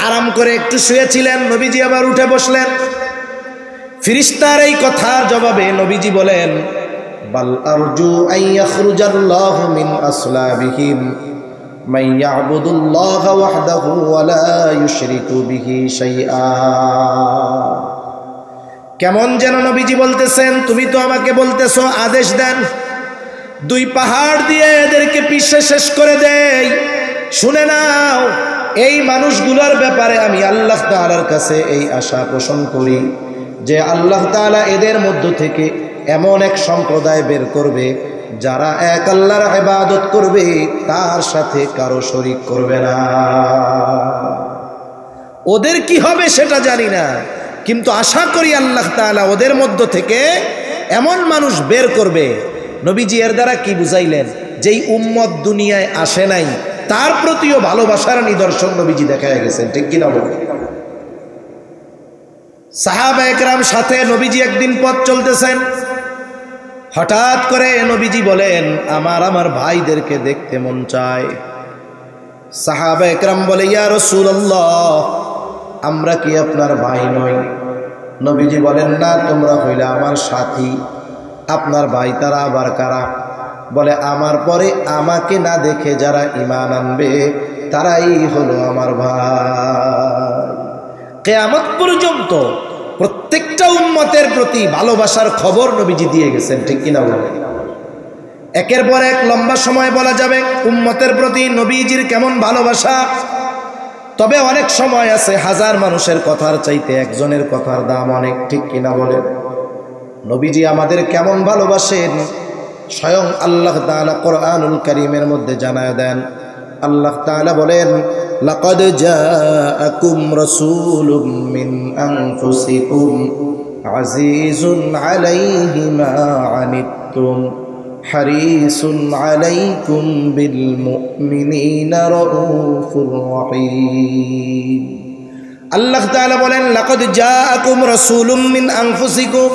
আরাম করে একটু শুয়েছিলেন, নবীজি আবার উঠে বসলেন। ফেরেশতার এই কথার জবাবে নবীজি বলেন, বাল আরজু আন ইয়াখরুজাল্লাহু মিন আসলাবিহিম মান ইয়াবুদুল্লাহ ওয়াহদাহু ওয়া লা ইউশরিকু বিহি শাইআ। কেমন যেন নবীজি বলতেছেন, তুমি তো আমাকে বলতেছো আদেশ দেন, দুই পাহাড় দিয়ে এদেরকে পিষে শেষ করে দেই। শুনে নাও, এই মানুষগুলোর ব্যাপারে আমি আল্লাহ তাআলার কাছে এই আশা পোষণ করি যে আল্লাহ তাআলা এদের মধ্য থেকে এমন এক সম্প্রদায় বের করবে যারা এক আল্লাহর ইবাদত করবে, তার সাথে কারো শরীক করবে না। ওদের কি হবে সেটা জানি না, কিন্তু আশা করি আল্লাহ তাআলা ওদের মধ্য থেকে এমন মানুষ বের করবে। নবীজি এর দ্বারা কি বুঝাইলেন? যেই উম্মত দুনিয়ায় আসে নাই তার প্রতিও ভালোবাসার নিদর্শন নবীজি দেখায় গেছেন, ঠিক কিনা বলেন? সাহাবা একরাম সাথে নবীজি একদিন পথ চলতেছেন, হঠাৎ করে নবীজি বলেন, আমার ভাইদেরকে দেখতে মন চায়। সাহাবা একরাম বলে, ইয়া রাসূলুল্লাহ, আমরা কি আপনার ভাই নই? নবীজি বলেন, না, তোমরা হইলে আমার সাথী। আপনার ভাই তারা আবার কারা? বলে, আমার পরে আমাকে না দেখে যারা ঈমান আনবে তারাই হলো আমার ভাই। কিয়ামত পর্যন্ত প্রত্যেকটা উম্মতের প্রতি ভালোবাসার খবর নবীজি দিয়ে গেছেন, ঠিক কিনা বলেন? একের পর এক লম্বা সময় বলা যাবে উম্মতের প্রতি নবীজির কেমন ভালোবাসা। তবে অনেক সময় আছে হাজার মানুষের কথার চাইতে একজনের কথার দাম অনেক, ঠিক কিনা বলেন? নবীজি আমাদের কেমন ভালোবাসেন স্বয়ং আল্লাহ তাআলা কোরআনুল কারীমের মধ্যে জানায় দেন। আল্লাহ তাআলা বলেন, লাকাদ জাআকুম রাসূলুম মিন আনফুসিকুম আজিজুন আলাইহি মা আনিতুম হারিসুন আলাইকুম বিল মুমিনিনা রাউফুর রহিম। আল্লাহ তাআলা বলেন, লাকাদ জাআকুম রাসূলুম মিন আনফুসিকুম,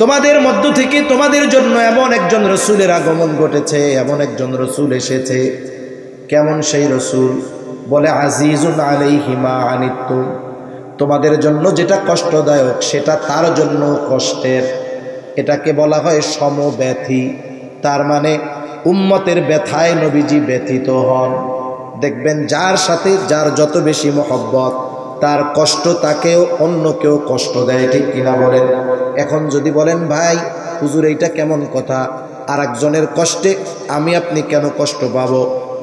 তোমাদের মধ্য থেকে তোমাদের জন্য এমন একজন রসুলের আগমন ঘটেছে, এমন একজন রসুল এসেছে। কেমন সেই রসুল? বলে, আজিজুন আলাইহি মা আনিতুম, তোমাদের জন্য যেটা কষ্টদায়ক সেটা তার জন্য কষ্টের। এটাকে বলা হয় সমব্যথী। তার মানে উম্মতের ব্যথায় নবীজি ব্যথিত হন। দেখবেন যার সাথে যার যত বেশি মহব্বত, তার কষ্ট তাকেও অন্য কেউ কষ্ট দেয়, ঠিক কিনা বলেন? এখন যদি বলেন, ভাই হুজুর এইটা কেমন কথা, আর একজনের কষ্টে আমি আপনি কেন কষ্ট পাবো,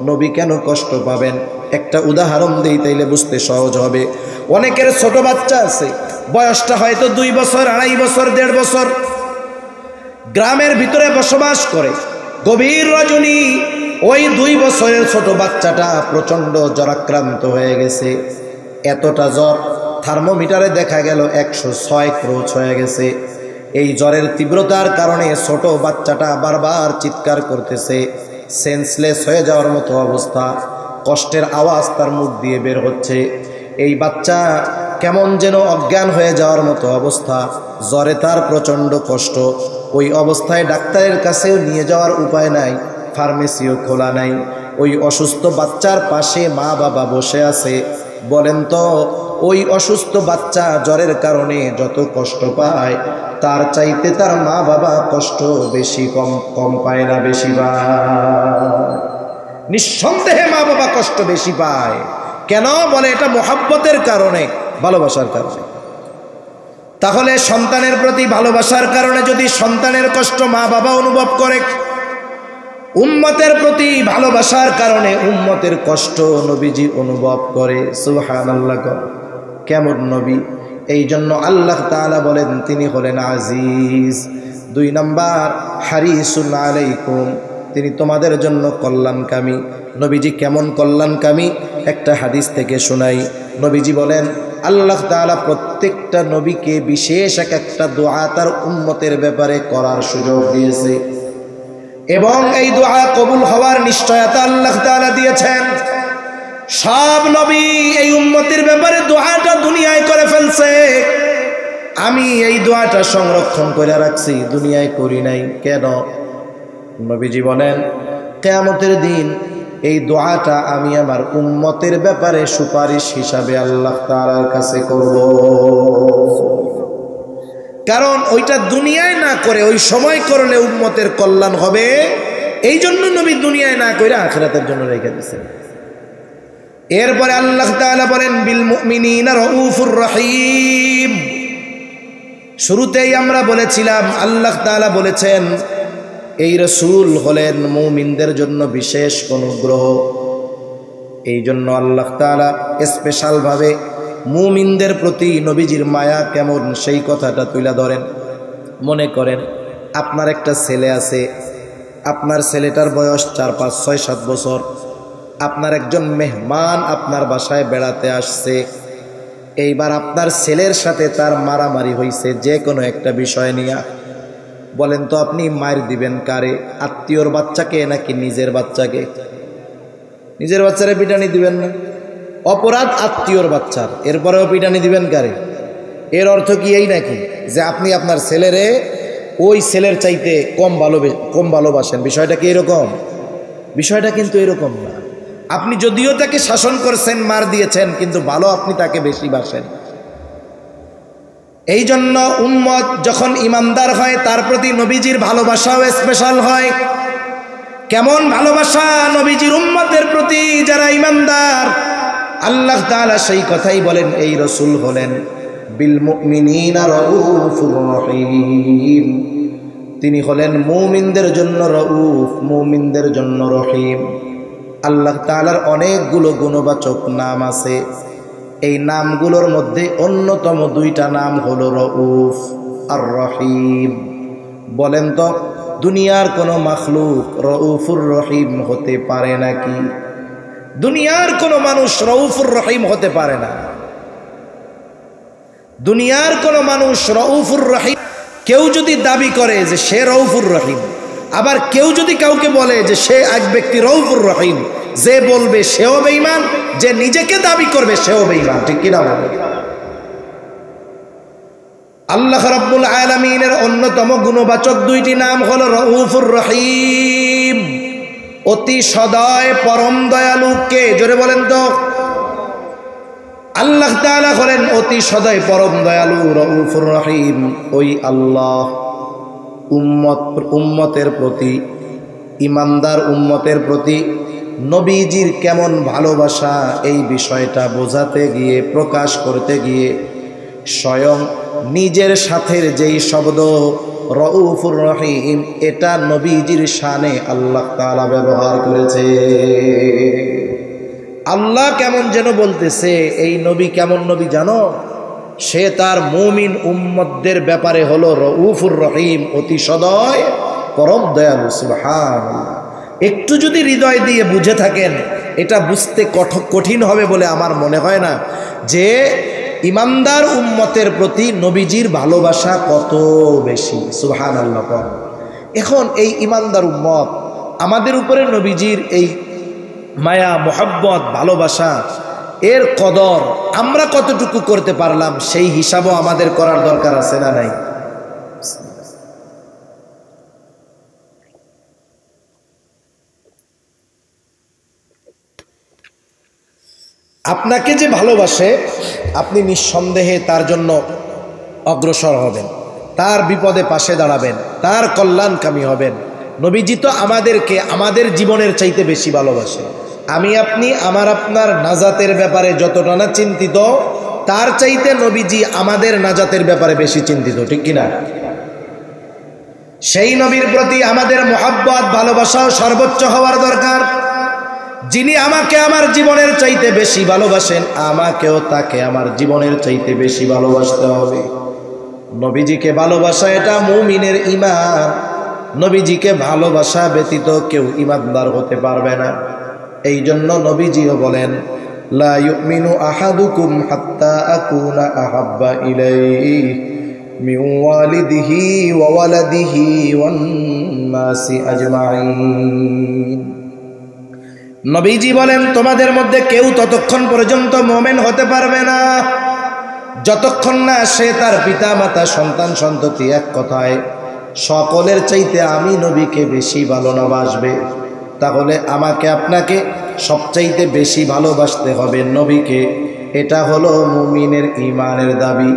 নবী কেন কষ্ট পাবেন? একটা উদাহরণ দিই, তাইলে বুঝতে সহজ হবে। অনেকের ছোট বাচ্চা আছে, বয়সটা হয়তো 2 বছর, 2.5 বছর, 1.5 বছর, গ্রামের ভিতরে বসবাস করে। গভীর রজনী ওই 2 বছরের ছোট বাচ্চাটা প্রচণ্ড জ্বরাক্রান্ত হয়ে গেছে। এতটা জ্বর, থার্মোমিটারে দেখা গেল 106 ক্রোচ হয়ে গেছে। এই জ্বরের তীব্রতার কারণে ছোট বাচ্চাটা বারবার চিৎকার করতেছে, সেন্সলেস হয়ে যাওয়ার মতো অবস্থা, কষ্টের আওয়াজ তার মুখ দিয়ে বের হচ্ছে। এই বাচ্চা কেমন যেন অজ্ঞান হয়ে যাওয়ার মতো অবস্থা, জ্বরে তার প্রচণ্ড কষ্ট। ওই অবস্থায় ডাক্তারের কাছেও নিয়ে যাওয়ার উপায় নাই, ফার্মেসিও খোলা নাই। ওই অসুস্থ বাচ্চার পাশে মা বাবা বসে আছে। বলেন তো, ওই অসুস্থ বাচ্চা জ্বরের কারণে যত কষ্ট পায়, তার চাইতে তার মা বাবা কষ্ট বেশি কম পায় না বেশি পায়? নিঃসন্দেহে মা বাবা কষ্ট বেশি পায়। কেন? বলে এটা মহব্বতের কারণে, ভালোবাসার কারণে। তাহলে সন্তানের প্রতি ভালোবাসার কারণে যদি সন্তানের কষ্ট মা বাবা অনুভব করে, উম্মতের প্রতি ভালোবাসার কারণে উম্মতের কষ্ট নবীজি অনুভব করে। সুবহানাল্লাহ। কেমন নবী! এই জন্য আল্লাহ তাআলা বলেন তিনি হলেন আজিজ। 2 নাম্বার, হারিসুন আলাইকুম, তিনি তোমাদের জন্য কল্যাণকামী। নবীজি কেমন কল্যাণকামী একটা হাদিস থেকে শোনাই। নবীজি বলেন, আল্লাহ তাআলা প্রত্যেকটা নবীকে বিশেষ একটা দোয়া তার উম্মতের ব্যাপারে করার সুযোগ দিয়েছে, এবং এই দোয়া কবুল হওয়ার নিশ্চয়তা আল্লাহ তাআলা দিয়েছেন। সব নবী এই উম্মতের ব্যাপারে দোয়াটা দুনিয়ায় করে ফেলছে, আমি এই দোয়াটা সংরক্ষণ করে রাখছি, দুনিয়ায় করি নাই। কেন? নবীজি বলেন, কিয়ামতের দিন এই দোয়াটা আমি আমার উম্মতের ব্যাপারে সুপারিশ হিসাবে আল্লাহ তাআলার কাছে করব। কারণ ওইটা দুনিয়ায় না করে ওই সময় করলে উম্মতের কল্যাণ হবে, এই জন্য নবী দুনিয়ায় না কইরা আখিরাতের জন্য রেখে দিয়েছেন। এরপরে আল্লাহ তাআলা বলেন বিল মুমিনিনা রাউফুর রহিম। শুরুতেই আমরা বলেছিলাম আল্লাহ তাআলা বলেছেন এই রাসূল হলেন মুমিনদের জন্য বিশেষ অনুগ্রহ। এই জন্য আল্লাহ তাআলা স্পেশালভাবে মুমিনদের প্রতি নবীজির মায়া কেমন সেই কথাটা তুলে ধরেন। মনে করেন আপনার একটা ছেলে আছে, আপনার ছেলেটার বয়স 4, 5, 6, 7 বছর। আপনার একজন মেহমান আপনার বাসায় বেড়াতে আসছে। এইবার আপনার ছেলের সাথে তার মারামারি হয়েছে যে কোনো একটা বিষয় নিয়ে। বলেন তো আপনি মার দিবেন কারে? আত্মীয়র বাচ্চাকে নাকি নিজের বাচ্চাকে? নিজের বাচ্চারে পিটানি দিবেন না, অপরাধ আত্মীয়র বাচ্চার, এরপরেও পিটানি দিবেন কারে? এর অর্থ কি এই নাকি যে আপনি আপনার ছেলেরে ওই ছেলের চাইতে কম ভালোবাসেন? বিষয়টা কি এরকম? বিষয়টা কিন্তু এরকম না। আপনি যদিও তাকে শাসন করছেন, মার দিয়েছেন, কিন্তু ভালো আপনি তাকে বেশি বাসেন। এই জন্য উম্মত যখন ইমানদার হয় তার প্রতি নবীজির ভালোবাসাও স্পেশাল হয়। কেমন ভালোবাসা নবীজির উম্মতের প্রতি যারা ইমানদার? আল্লাহ তাআলা সেই কথাই বলেন এই রাসূল হলেন বিল মুমিনিনা রাউফুর রহিম। তিনি হলেন মুমিনদের জন্য রাউফ, মুমিনদের জন্য রহিম। আল্লাহ তাআলার অনেকগুলো গুণবাচক নাম আছে। এই নামগুলোর মধ্যে অন্যতম 2টা নাম হলো রাউফ আর রহিম। বলেন তো দুনিয়ার কোনো মাখলুক রাউফুর রহিম হতে পারে নাকি? দুনিয়ার কোনো মানুষ রাউফুর রহিম হতে পারে না। দুনিয়ার কোনো মানুষ রাউফুর রহিম, কেউ যদি দাবি করে যে সে রাউফুর রহিম, আবার কেউ যদি কাউকে বলে যে সে এক ব্যক্তি রাউফুর রহিম, যে বলবে সেও বেঈমান, যে নিজেকে দাবি করবে সেও বেঈমান। ঠিক কিনা বলে? আল্লাহ রাব্বুল আলামিনের অন্যতম গুণবাচক 2টি নাম হলো রাউফুর রহিম। অতি সদয় পরম দয়ালু। কে? জোরে বলেন তো। আল্লাহ তাআলা হলেন অতি সদয় পরম দয়ালু রাউফুর রহিম। ওই আল্লাহ উম্মতের প্রতি, ইমানদার উম্মতের প্রতি নবীজির কেমন ভালোবাসা এই বিষয়টা বোঝাতে গিয়ে, প্রকাশ করতে গিয়ে স্বয়ং নিজের সাথের যেই শব্দ রাউফুর রহিম, এটা নবীজির শানে আল্লাহ তাআলা ব্যবহার করেছে। আল্লাহ কেমন যেন বলতেছে, এই নবী কেমন নবী জানো? সে তার মুমিন উম্মতদের ব্যাপারে হলো রাউফুর রহিম, অতি সদয় পরম দয়ালু। সুবহানাল্লাহ। একটু যদি হৃদয় দিয়ে বুঝে থাকেন, এটা বুঝতে কঠিন হবে বলে আমার মনে হয় না যে ইমানদার উম্মতের প্রতি নবীজির ভালোবাসা কত বেশি। সুবহানাল্লাহ। এখন এই ইমানদার উম্মত, আমাদের উপরে নবীজির এই মায়া, মোহাব্বত, ভালোবাসা, এর কদর আমরা কতটুকু করতে পারলাম সেই হিসাবও আমাদের করার দরকার আছে না নাই? আপনাকে যে ভালোবাসে আপনি নিঃসন্দেহে তার জন্য অগ্রসর হবেন, তার বিপদে পাশে দাঁড়াবেন, তার কল্যাণকামী হবেন। নবীজি তো আমাদেরকে আমাদের জীবনের চাইতে বেশি ভালোবাসে। আমি আপনি আমার আপনার নাজাতের ব্যাপারে যতটা না চিন্তিত, তার চাইতে নবীজি আমাদের নাজাতের ব্যাপারে বেশি চিন্তিত। ঠিক কিনা? সেই নবীর প্রতি আমাদের মোহাব্বত, ভালোবাসাও সর্বোচ্চ হওয়ার দরকার। যিনি আমাকে আমার জীবনের চাইতে বেশি ভালোবাসেন, আমাকেও তাকে আমার জীবনের চাইতে বেশি ভালোবাসতে হবে। নবীজিকে ভালোবাসা এটা মুমিনের ঈমান। নবীজিকে ভালোবাসা ব্যতীত কেউ ঈমানদার হতে পারবে না। এই জন্য নবীজিও বলেন, লা ইউমিনু আহাদুকুম হাত্তা আকুনা আহাব্বা ইলাইহি মিন ওয়ালিদিহি ওয়া ওয়ালাদিহি ওয়ান নাসি আজমাইন। নবীজি বলেন, তোমাদের মধ্যে কেউ ততক্ষণ পর্যন্ত মুমিন হতে পারবে না যতক্ষণ না সে তার পিতা মাতা, সন্তান সন্ততি, এক কথায় সকলের চাইতে আমি নবীকে বেশি ভালোবাসবে। তাহলে আমাকে আপনাকে সবচাইতে বেশি ভালোবাসতে হবে নবীকে। এটা হলো মুমিনের ঈমানের দাবি।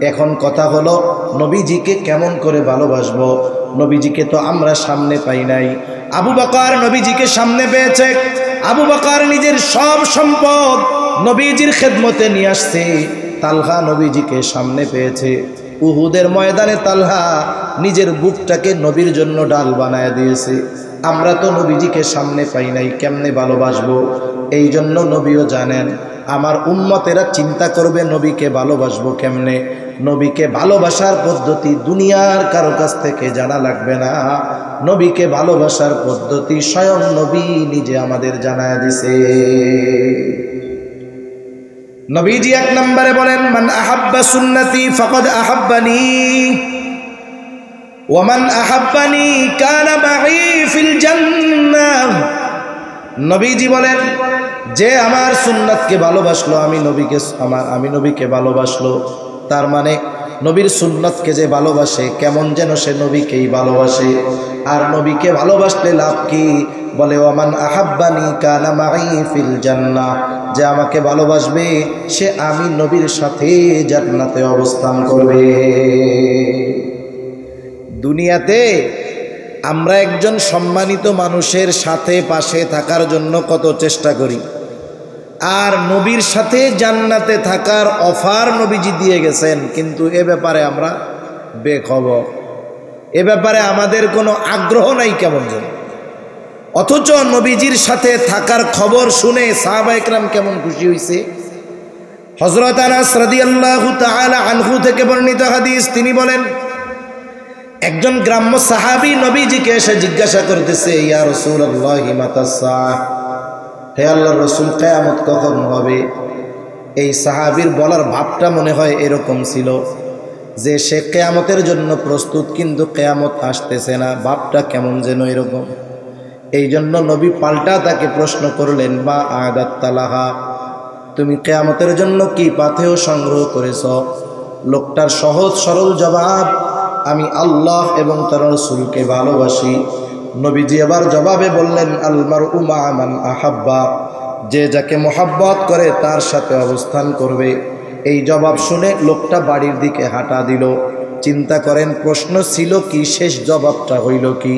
এখন কথা হলো নবীজিকে কেমন করে ভালোবাসবো? নবীজিকে তো আমরা সামনে পাই নাই। আবু বকর নবীজিকে সামনে পেয়েছে। আবু বকর নিজের সব সম্পদ নবীজির খেদমতে নিয়ে আসছে। তালহা নবীজিকে সামনে পেয়েছে। উহুদের ময়দানে তালহা নিজের বুকটাকে নবীর জন্য ডাল বানায় দিয়েছে। আমরা তো নবীজিকে সামনে পাই নাই, কেমনে ভালোবাসবো? এই জন্য নবীও জানেন আমার উম্মতেরা চিন্তা করবে নবীকে ভালোবাসবো কেমনে। নবীকে ভালোবাসার পদ্ধতি দুনিয়ার কারো কাছ থেকে জানা লাগবে না। নবীকে ভালোবাসার পদ্ধতি স্বয়ং নবী নিজে আমাদের জানায় দিছে। নবীজি এক নম্বরে বলেন, মান আহাব্বা সুন্নতি ফাকাদ আহাব্বানি ওয়া মান আহাব্বানি কানা মাই ফিল জান্নাহ। নবীজি বলেন, যে আমার সুন্নাতকে ভালোবাসলো, আমি নবীকে ভালোবাসলো, তার মানে নবীর সুন্নতকে যে ভালোবাসে কেমন যেন সে নবীকেই ভালোবাসে। আর নবীকে ভালোবাসলে লাভ কি? বলে ওমান আহাব্বানি কানা মাই ফিল জান্নাহ, যে আমাকে ভালোবাসবে সে আমি নবীর সাথে জান্নাতে অবস্থান করবে। দুনিয়াতে আমরা একজন সম্মানিত মানুষের সাথে পাশে থাকার জন্য কত চেষ্টা করি, আর নবীর সাথে জান্নাতে থাকার অফার নবীজি দিয়ে গেছেন, কিন্তু এ ব্যাপারে আমরা বেখবর। এ ব্যাপারে আমাদের কোনো আগ্রহ নাই কেমন যেন। অথচ নবীজির সাথে থাকার খবর শুনে সাহাবা ইকরাম কেমন খুশি হয়েছে। হযরত আনাস রাদিয়াল্লাহু তাআলা আনহু থেকে বর্ণিত হাদিস, তিনি বলেন, একজন গ্রাম্য সাহাবী নবীজিকে এসে জিজ্ঞাসা করতেছে, ইয়া রাসূলুল্লাহি মাতা সাআহ, হে আল্লাহর রাসূল, কিয়ামত কখন হবে? এই সাহাবীর বলার ভাবটা মনে হয় এরকম ছিল যে সে কিয়ামতের জন্য প্রস্তুত, কিন্তু কিয়ামত আসতেছে না, ভাবটা কেমন যেন এরকম। এই জন্য নবী পাল্টা তাকে প্রশ্ন করলেন, মা আদাত্তালাহা, তুমি কিয়ামতের জন্য কি পাথেয় সংগ্রহ করেছ? লোকটার সহজ সরল জবাব, আমি আল্লাহ এবং তার রাসূলকে ভালোবাসি। নবীজি আবার জবাবে বললেন, আল মারউ মা মান আহাব্বা, যে যাকে মোহাব্বত করে তার সাথে অবস্থান করবে। এই জবাব শুনে লোকটা বাড়ির দিকে হাঁটা দিল। চিন্তা করেন, প্রশ্ন ছিল কি, শেষ জবাবটা হইল কি?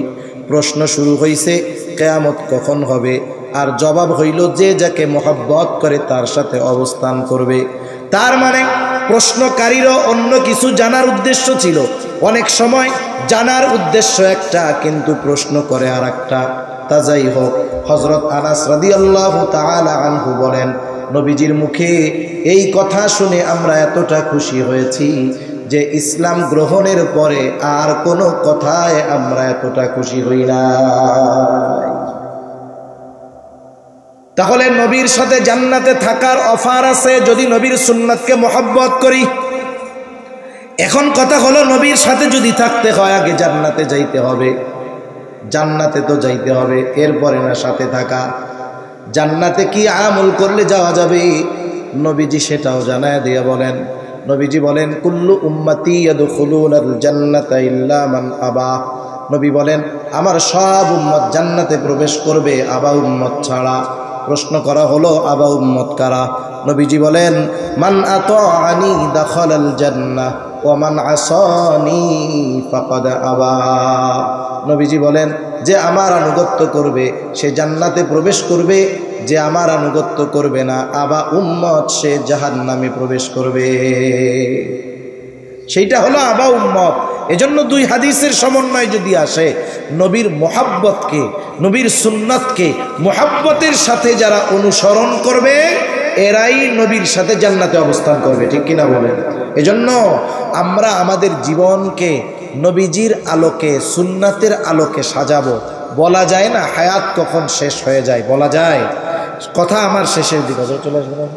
প্রশ্ন শুরু হইছে কিয়ামত কখন হবে, আর জবাব হইল যে যাকে মোহাব্বত করে তার সাথে অবস্থান করবে। তার মানে প্রশ্নকারীরও অন্য কিছু জানার উদ্দেশ্য ছিল। অনেক সময় জানার উদ্দেশ্য একটা, কিন্তু প্রশ্ন করে আর একটা। তা যাই হোক, হযরত আনাস রাদিয়াল্লাহু তাআলা আনহু বলেন, নবীজির মুখে এই কথা শুনে আমরা এতটা খুশি হয়েছি যে ইসলাম গ্রহণের পরে আর কোনো কথায় আমরা এতটা খুশি হই না। তাহলে নবীর সাথে জান্নাতে থাকার অফার আছে যদি নবীর সুন্নাতকে মোহাব্বত করি। এখন কথা হলো, নবীর সাথে যদি থাকতে হয় আগে জান্নাতে যাইতে হবে। জান্নাতে তো যাইতে হবে, এরপরে না সাথে থাকা। জান্নাতে কি আমল করলে যাওয়া যাবে? নবীজি সেটাও জানায় দিয়ে বলেন, নবীজি বলেন, কুল্লু উম্মতি ইয়াদখুলুনাল জান্নাতা ইল্লা মান আবা। নবী বলেন, আমার সব উম্মত জান্নাতে প্রবেশ করবে, আবা উম্মত ছাড়া। প্রশ্ন করা হলো, আবা উম্মত কারা? নবীজি বলেন, মান আতাআনি দাখালাল জান্নাহ ওয়া মান আসানি ফাকাদ আবা। নবীজি বলেন, যে আমার আনুগত্য করবে সে জান্নাতে প্রবেশ করবে, যে আমার আনুগত্য করবে না, আবা উম্মত, সে জাহান্নামে প্রবেশ করবে। সেইটা হলো আবা উম্মত। এজন্য দুই হাদিসের সমন্বয় যদি আসে, নবীর মোহাব্বতকে, নবীর সুন্নাতকে মোহাব্বতের সাথে যারা অনুসরণ করবে এরাই নবীর সাথে জান্নাতে অবস্থান করবে। ঠিক কিনা বলেন? এজন্য আমরা আমাদের জীবনকে নবীজির আলোকে, সুন্নাতের আলোকে সাজাবো। বলা যায় না হায়াত কখন শেষ হয়ে যায়, বলা যায়? কথা আমার শেষের দিকে চলে আসবে না।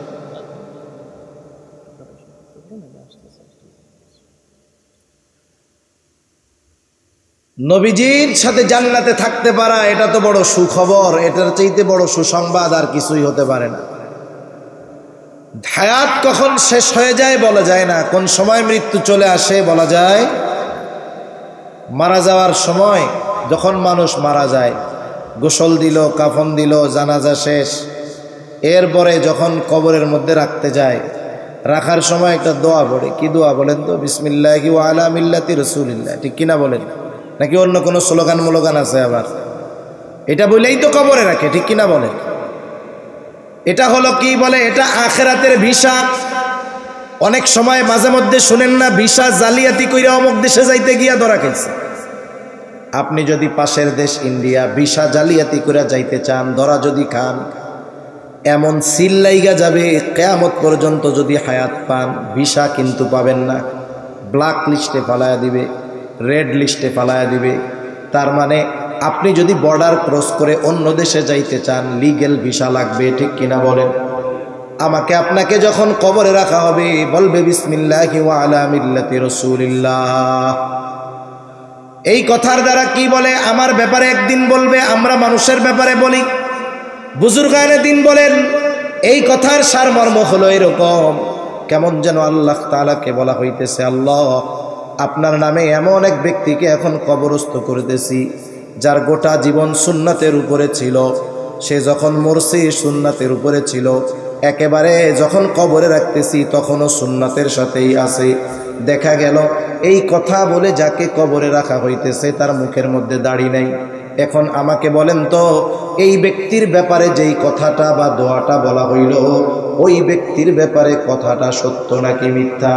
নবীজির সাথে জান্নাতে থাকতে পারা, এটা তো বড় সুখবর। এটার চাইতে বড় সুসংবাদ আর কিছুই হতে পারে না। হায়াত কখন শেষ হয়ে যায় বলা যায় না, কোন সময় মৃত্যু চলে আসে বলা যায়। মারা যাওয়ার সময় যখন মানুষ মারা যায়, গোসল দিল, কাফন দিল, জানাজা শেষ, এরপরে যখন কবরের মধ্যে রাখতে যায়, রাখার সময় একটা দোয়া পড়ে, কি দোয়া বলেন তো? বিসমিল্লাহি ওয়া আলা মিল্লাতি রাসূলিল্লাহ, ঠিক কিনা বলেন? নাকি অন্য কোনো স্লোগান মোলোগান আছে আবার? এটা বলেই তো কবরে রাখে, ঠিক কিনা বলেন? এটা হলো কি বলে, এটা আখিরাতের ভিসা। অনেক সময় মাঝে মধ্যে শুনেন না, ভিসা জালিয়াতি কইরা অমুক দেশে যাইতে গিয়া ধরা খেয়েছে। আপনি যদি পাশের দেশ ইন্ডিয়া ভিসা জালিয়াতি করে যাইতে চান, ধরা যদি খান, এমন সিল লাইগা যাবে কিয়ামত পর্যন্ত যদি হায়াত পান, ভিসা কিন্তু পাবেন না। ব্ল্যাক লিস্টে ফালায়া দিবে, রেড লিস্টে ফালায়া দিবে। তার মানে আপনি যদি বর্ডার ক্রস করে অন্য দেশে যাইতে চান, লিগ্যাল ভিসা লাগবে, ঠিক কিনা বলেন? আমাকে আপনাকে যখন কবরে রাখা হবে, বলবে বিসমিল্লাহি ওয়া আলা মিল্লাতি রাসূলিল্লাহ। এই কথার দ্বারা কি বলে, আমার ব্যাপারে একদিন বলবে, আমরা মানুষের ব্যাপারে বলি। বুজুর্গানে দিন বলেন, এই কথার সারমর্ম হলো এরকম, কেমন যেন আল্লাহ তাআলাকে বলা হইতেছে, আল্লাহ আপনার নামে এমন এক ব্যক্তিকে এখন কবরস্থ করতেছি, যার গোটা জীবন সুন্নাতের উপরে ছিল। সে যখন মরছে সুন্নাতের উপরে ছিল, একেবারে যখন কবরে রাখতেছি তখনও সুন্নাতের সাথেই আছে। দেখা গেল এই কথা বলে যাকে কবরে রাখা হইতেছে তার মুখের মধ্যে দাড়ি নাই। এখন আমাকে বলেন তো, এই ব্যক্তির ব্যাপারে যেই কথাটা বা দোয়াটা বলা হইল, ওই ব্যক্তির ব্যাপারে কথাটা সত্য নাকি মিথ্যা?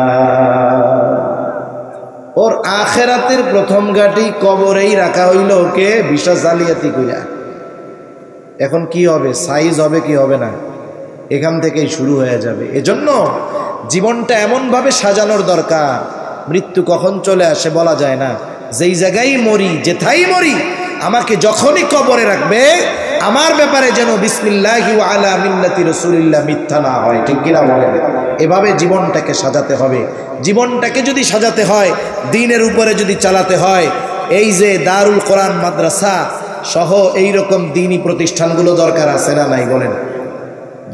ওর আখেরাতের প্রথম ঘাটি কবরেই রাখা হইল, ওকে ভিসা জালিয়াতি কইরা। এখন কি হবে? সাইজ হবে কি হবে না? এখান থেকেই শুরু হয়ে যাবে। এজন্য জীবনটা এমনভাবে সাজানোর দরকার, মৃত্যু কখন চলে আসে বলা যায় না। যেই জায়গায় মরি, যেথাই মরি, আমাকে যখনই কবরে রাখবে, আমার ব্যাপারে যেন বিসমিল্লাহি ওয়া আলা মিল্লাতি রাসূলিল্লাহ মিথ্যা না হয়, ঠিক কিনা বলেন? এভাবে জীবনটাকে সাজাতে হবে। জীবনটাকে যদি সাজাতে হয়, দ্বীনের উপরে যদি চালাতে হয়, এই যে দারুল কোরআন মাদ্রাসা সহ এইরকম দ্বীনি প্রতিষ্ঠানগুলো দরকার আছে না নাই বলেন?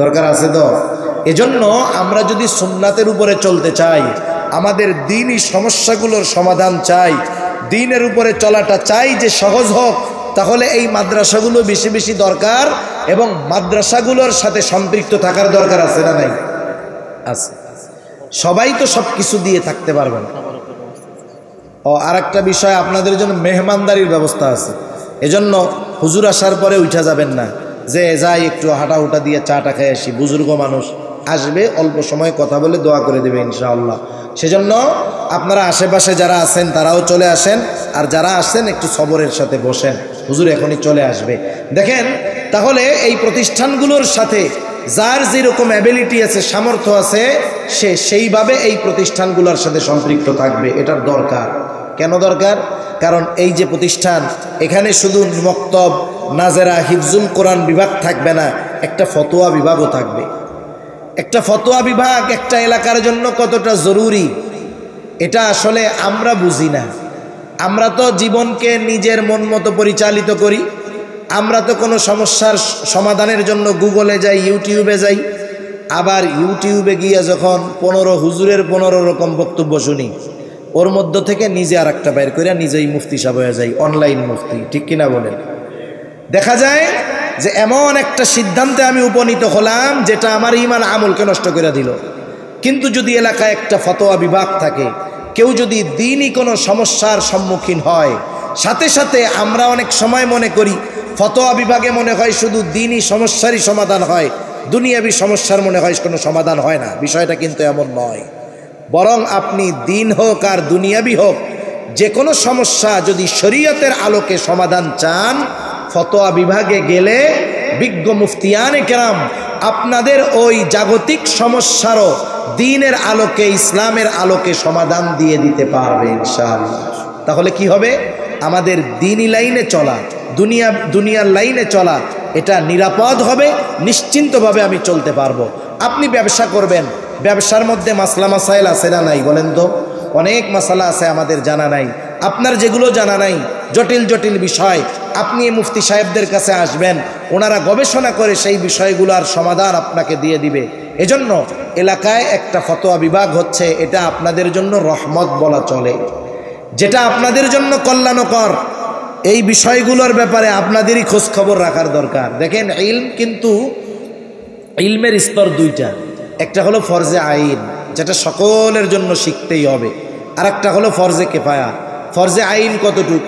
দরকার আছে তো। এজন্য আমরা যদি সুন্নাতের উপরে চলতে চাই, আমাদের দ্বীনি সমস্যাগুলোর সমাধান চাই, দ্বীনের উপরে চলাটা চাই যে সহজ হোক, তাহলে এই মাদ্রাসাগুলো বেশি বেশি দরকার এবং মাদ্রাসাগুলোর সাথে সম্পৃক্ত থাকার দরকার আছে না নাই? আছে। সবাই তো সব কিছু দিয়ে থাকতে পারবে না। ও আরেকটা বিষয়, আপনাদের জন্য মেহমানদারির ব্যবস্থা আছে। এজন্য হুজুর আসার পরে উঠা যাবেন না যে যাই একটু হাঁটা উঠা দিয়ে চাটা খেয়ে আসি। বুজুর্গ মানুষ আসবে, অল্প সময় কথা বলে দোয়া করে দেবে ইনশাআল্লাহ। সেজন্য আপনারা আশেপাশে যারা আছেন তারাও চলে আসেন, আর যারা আসেন একটু সবরের সাথে বসেন, হুজুর এখনই চলে আসবে। দেখেন, তাহলে এই প্রতিষ্ঠানগুলোর সাথে যার যেরকম অ্যাবিলিটি আছে, সামর্থ্য আছে, সে সেইভাবে এই প্রতিষ্ঠানগুলোর সাথে সম্পৃক্ত থাকবে। এটার দরকার। কেন দরকার? কারণ এই যে প্রতিষ্ঠান, এখানে শুধু মক্তব, নাজেরা, হিফজুল কোরআন বিভাগ থাকবে না, একটা ফতোয়া বিভাগও থাকবে। একটা ফতোয়া বিভাগ একটা এলাকার জন্য কতটা জরুরি, এটা আসলে আমরা বুঝি না। আমরা তো জীবনকে নিজের মন মতো পরিচালিত করি। আমরা তো কোনো সমস্যার সমাধানের জন্য গুগলে যাই, ইউটিউবে যাই, আবার ইউটিউবে গিয়ে যখন 15 হুজুরের 15 রকম বক্তব্য শুনি, ওর মধ্য থেকে নিজে আর একটা বাইর করে নিজেই মুফতি সাহেব হয়ে যাই, অনলাইন মুফতি, ঠিক কিনা বলেন? দেখা যায় যে এমন একটা সিদ্ধান্তে আমি উপনীত হলাম যেটা আমার ঈমান আমলকে নষ্ট করে দিল। কিন্তু যদি এলাকায় একটা ফতোয়া বিভাগ থাকে, কেউ যদি দ্বীনি কোনো সমস্যার সম্মুখীন হয়, সাথে সাথে আমরা অনেক সময় মনে করি ফতোয়া বিভাগে মনে হয় শুধু দ্বীনি সমস্যারই সমাধান হয়, দুনিয়াবি সমস্যার মনে হয় কোনো সমাধান হয় না। বিষয়টা কিন্তু এমন নয়। বরং আপনি দ্বীন হোক আর দুনিয়াবি হোক, যে কোনো সমস্যা যদি শরীয়তের আলোকে সমাধান চান, ফতোয়া বিভাগে গেলে বিজ্ঞ মুফতিয়ানে কেরাম আপনাদের ওই জাগতিক সমস্যারও দ্বীনের আলোকে, ইসলামের আলোকে সমাধান দিয়ে দিতে পারবে ইনশাআল্লাহ। তাহলে কি হবে? আমাদের দ্বীনি লাইনে চলা, দুনিয়ার লাইনে চলা, এটা নিরাপদ হবে, নিশ্চিন্তভাবে আমি চলতে পারবো। আপনি ব্যবসা করবেন, ব্যবসার মধ্যে মাসলা মাসাইল আছে না নাই বলেন তো? অনেক মাসালা আছে আমাদের জানা নাই। আপনার যেগুলো জানা নাই, জটিল জটিল বিষয়, আপনি মুফতি সাহেবদের কাছে আসবেন, ওনারা গবেষণা করে সেই বিষয়গুলোর সমাধান আপনাকে দিয়ে দিবে। এজন্য এলাকায় একটা ফতোয়া বিভাগ হচ্ছে, এটা আপনাদের জন্য রহমত বলা চলে। যেটা আপনাদের জন্য কল্যাণকর, এই বিষয়গুলোর ব্যাপারে আপনাদেরই খোঁজখবর রাখার দরকার। দেখেন, ইলম কিন্তু ইলমের স্তর দুইটা। একটা হলো ফরজে আইন, যেটা সকলের জন্য শিখতেই হবে। আরেকটা হলো ফরজে কেফায়া। ফরজে আইন কতটুক,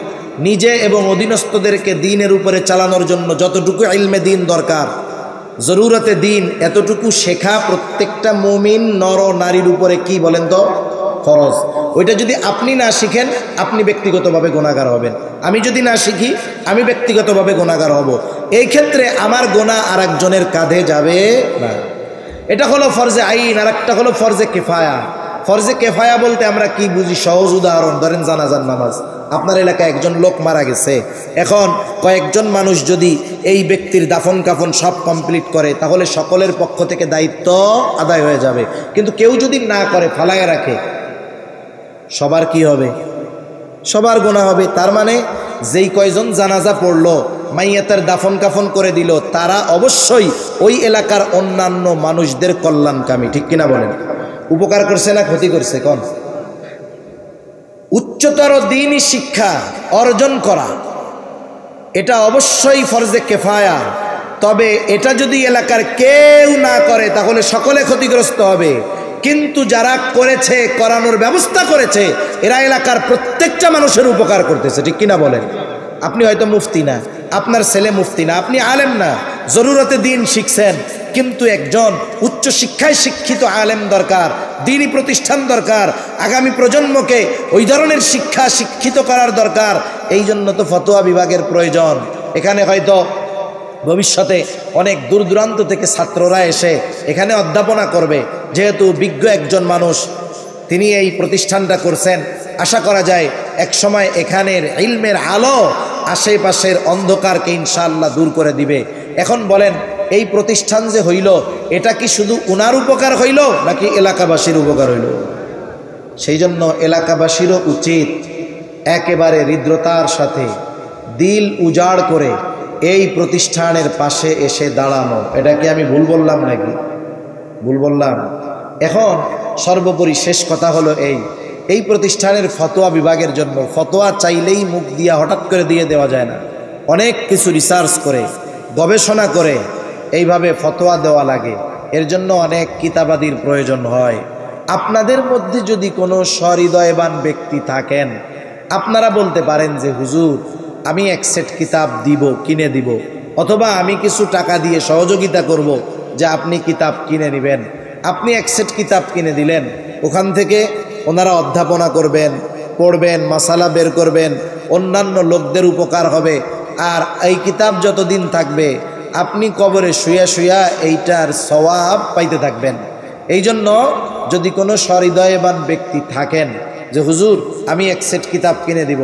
নিজে এবং অধীনস্থদেরকে দিনের উপরে চালানোর জন্য যতটুকু ইলমে দিন দরকার, জরুরতে দিন, এতটুকু শেখা প্রত্যেকটা মুমিন নর নারীর উপরে কি বলেন তো ফরজ। ওইটা যদি আপনি না শিখেন আপনি ব্যক্তিগতভাবে গুনাহগার হবেন, আমি যদি না শিখি আমি ব্যক্তিগতভাবে গুনাহগার হব। এই ক্ষেত্রে আমার গুনাহ আরেকজনের কাঁধে যাবে না। এটা হলো ফরজে আইন। আর একটা হলো ফরজে কেফায়া। ফরজে কেফায়া বলতে আমরা কি বুঝি? সহজ উদাহরণ ধরেন জানাজার নামাজ। আপনার এলাকায় একজন লোক মারা গেছে, এখন কয়েকজন মানুষ যদি এই ব্যক্তির দাফন কাফন সব কমপ্লিট করে তাহলে সকলের পক্ষ থেকে দায়িত্ব আদায় হয়ে যাবে। কিন্তু কেউ যদি না করে, ফালায় রাখে, সবার কি হবে? সবার গুনাহ হবে। তার মানে যেই কয়জন জানাজা পড়লো, মাইয়াতের দাফন কাফন করে দিল, তারা অবশ্যই ওই এলাকার অন্যান্য মানুষদের কল্যাণকামী, ঠিক কিনা বলেন? উপকার করছে না ক্ষতি করছে? কোন উচ্চতর দ্বীনি শিক্ষা অর্জন করা এটা অবশ্যই ফরজে কেফায়া। তবে এটা যদি এলাকার কেউ না করে তাহলে সকলে ক্ষতিগ্রস্ত হবে। কিন্তু যারা করেছে, করানোর ব্যবস্থা করেছে, এরা এলাকার প্রত্যেকটা মানুষের উপকার করতেছে, ঠিক কিনা বলেন? আপনি হয়তো মুফতি না, আপনার ছেলে মুফতি না, আপনি আলেম না, জরুরতে দিন শিখছেন, কিন্তু একজন উচ্চ শিক্ষায় শিক্ষিত আলেম দরকার, দ্বীনি প্রতিষ্ঠান দরকার, আগামী প্রজন্মকে ওই ধরনের শিক্ষিত করার দরকার। এই জন্য তো ফতোয়া বিভাগের প্রয়োজন। এখানে হয়তো ভবিষ্যতে অনেক দূর দূরান্ত থেকে ছাত্ররা এসে এখানে অধ্যাপনা করবে। যেহেতু বিজ্ঞ একজন মানুষ, তিনি এই প্রতিষ্ঠানটা করছেন, আশা করা যায় একসময় এখানের ইলমের আলো আশেপাশের অন্ধকারকে ইনশাআল্লাহ দূর করে দিবে। এখন বলেন, এই প্রতিষ্ঠান যে হইল, এটা কি শুধু উনার উপকার হইল নাকি এলাকাবাসীর উপকার হইল? সেই জন্য এলাকাবাসীরও উচিত একেবারে হৃদ্রতার সাথে দিল উজাড় করে এই প্রতিষ্ঠানের পাশে এসে দাঁড়ানো। এটা কি আমি ভুল বললাম নাকি? ভুল বললাম? এখন সর্বোপরি শেষ কথা হলো এই প্রতিষ্ঠানের ফতোয়া বিভাগের জন্য, ফতোয়া চাইলেই মুখ দিয়া হঠাৎ করে দিয়ে দেওয়া যায় না। অনেক কিছু রিসার্চ করে, গবেষণা করে এইভাবে ফতোয়া দেওয়া লাগে। এর জন্য অনেক কিতাবাদির প্রয়োজন হয়। আপনাদের মধ্যে যদি কোনো সহৃদয়বান ব্যক্তি থাকেন, আপনারা বলতে পারেন যে হুজুর আমি এক সেট কিতাব দিব, কিনে দিব, অথবা আমি কিছু টাকা দিয়ে সহযোগিতা করব যে আপনি কিতাব কিনে নেবেন। আপনি এক সেট কিতাব কিনে দিলেন, ওখান থেকে ওনারা অধ্যাপনা করবেন, পড়বেন, মাসালা বের করবেন, অন্যান্য লোকদের উপকার হবে। আর এই কিতাব যতদিন থাকবে আপনি কবরে শুয়া শুয়া এইটার সওয়াব পাইতে থাকবেন। এই জন্য যদি কোনো সহৃদয়বান ব্যক্তি থাকেন যে হুজুর আমি এক সেট কিতাব কিনে দিব,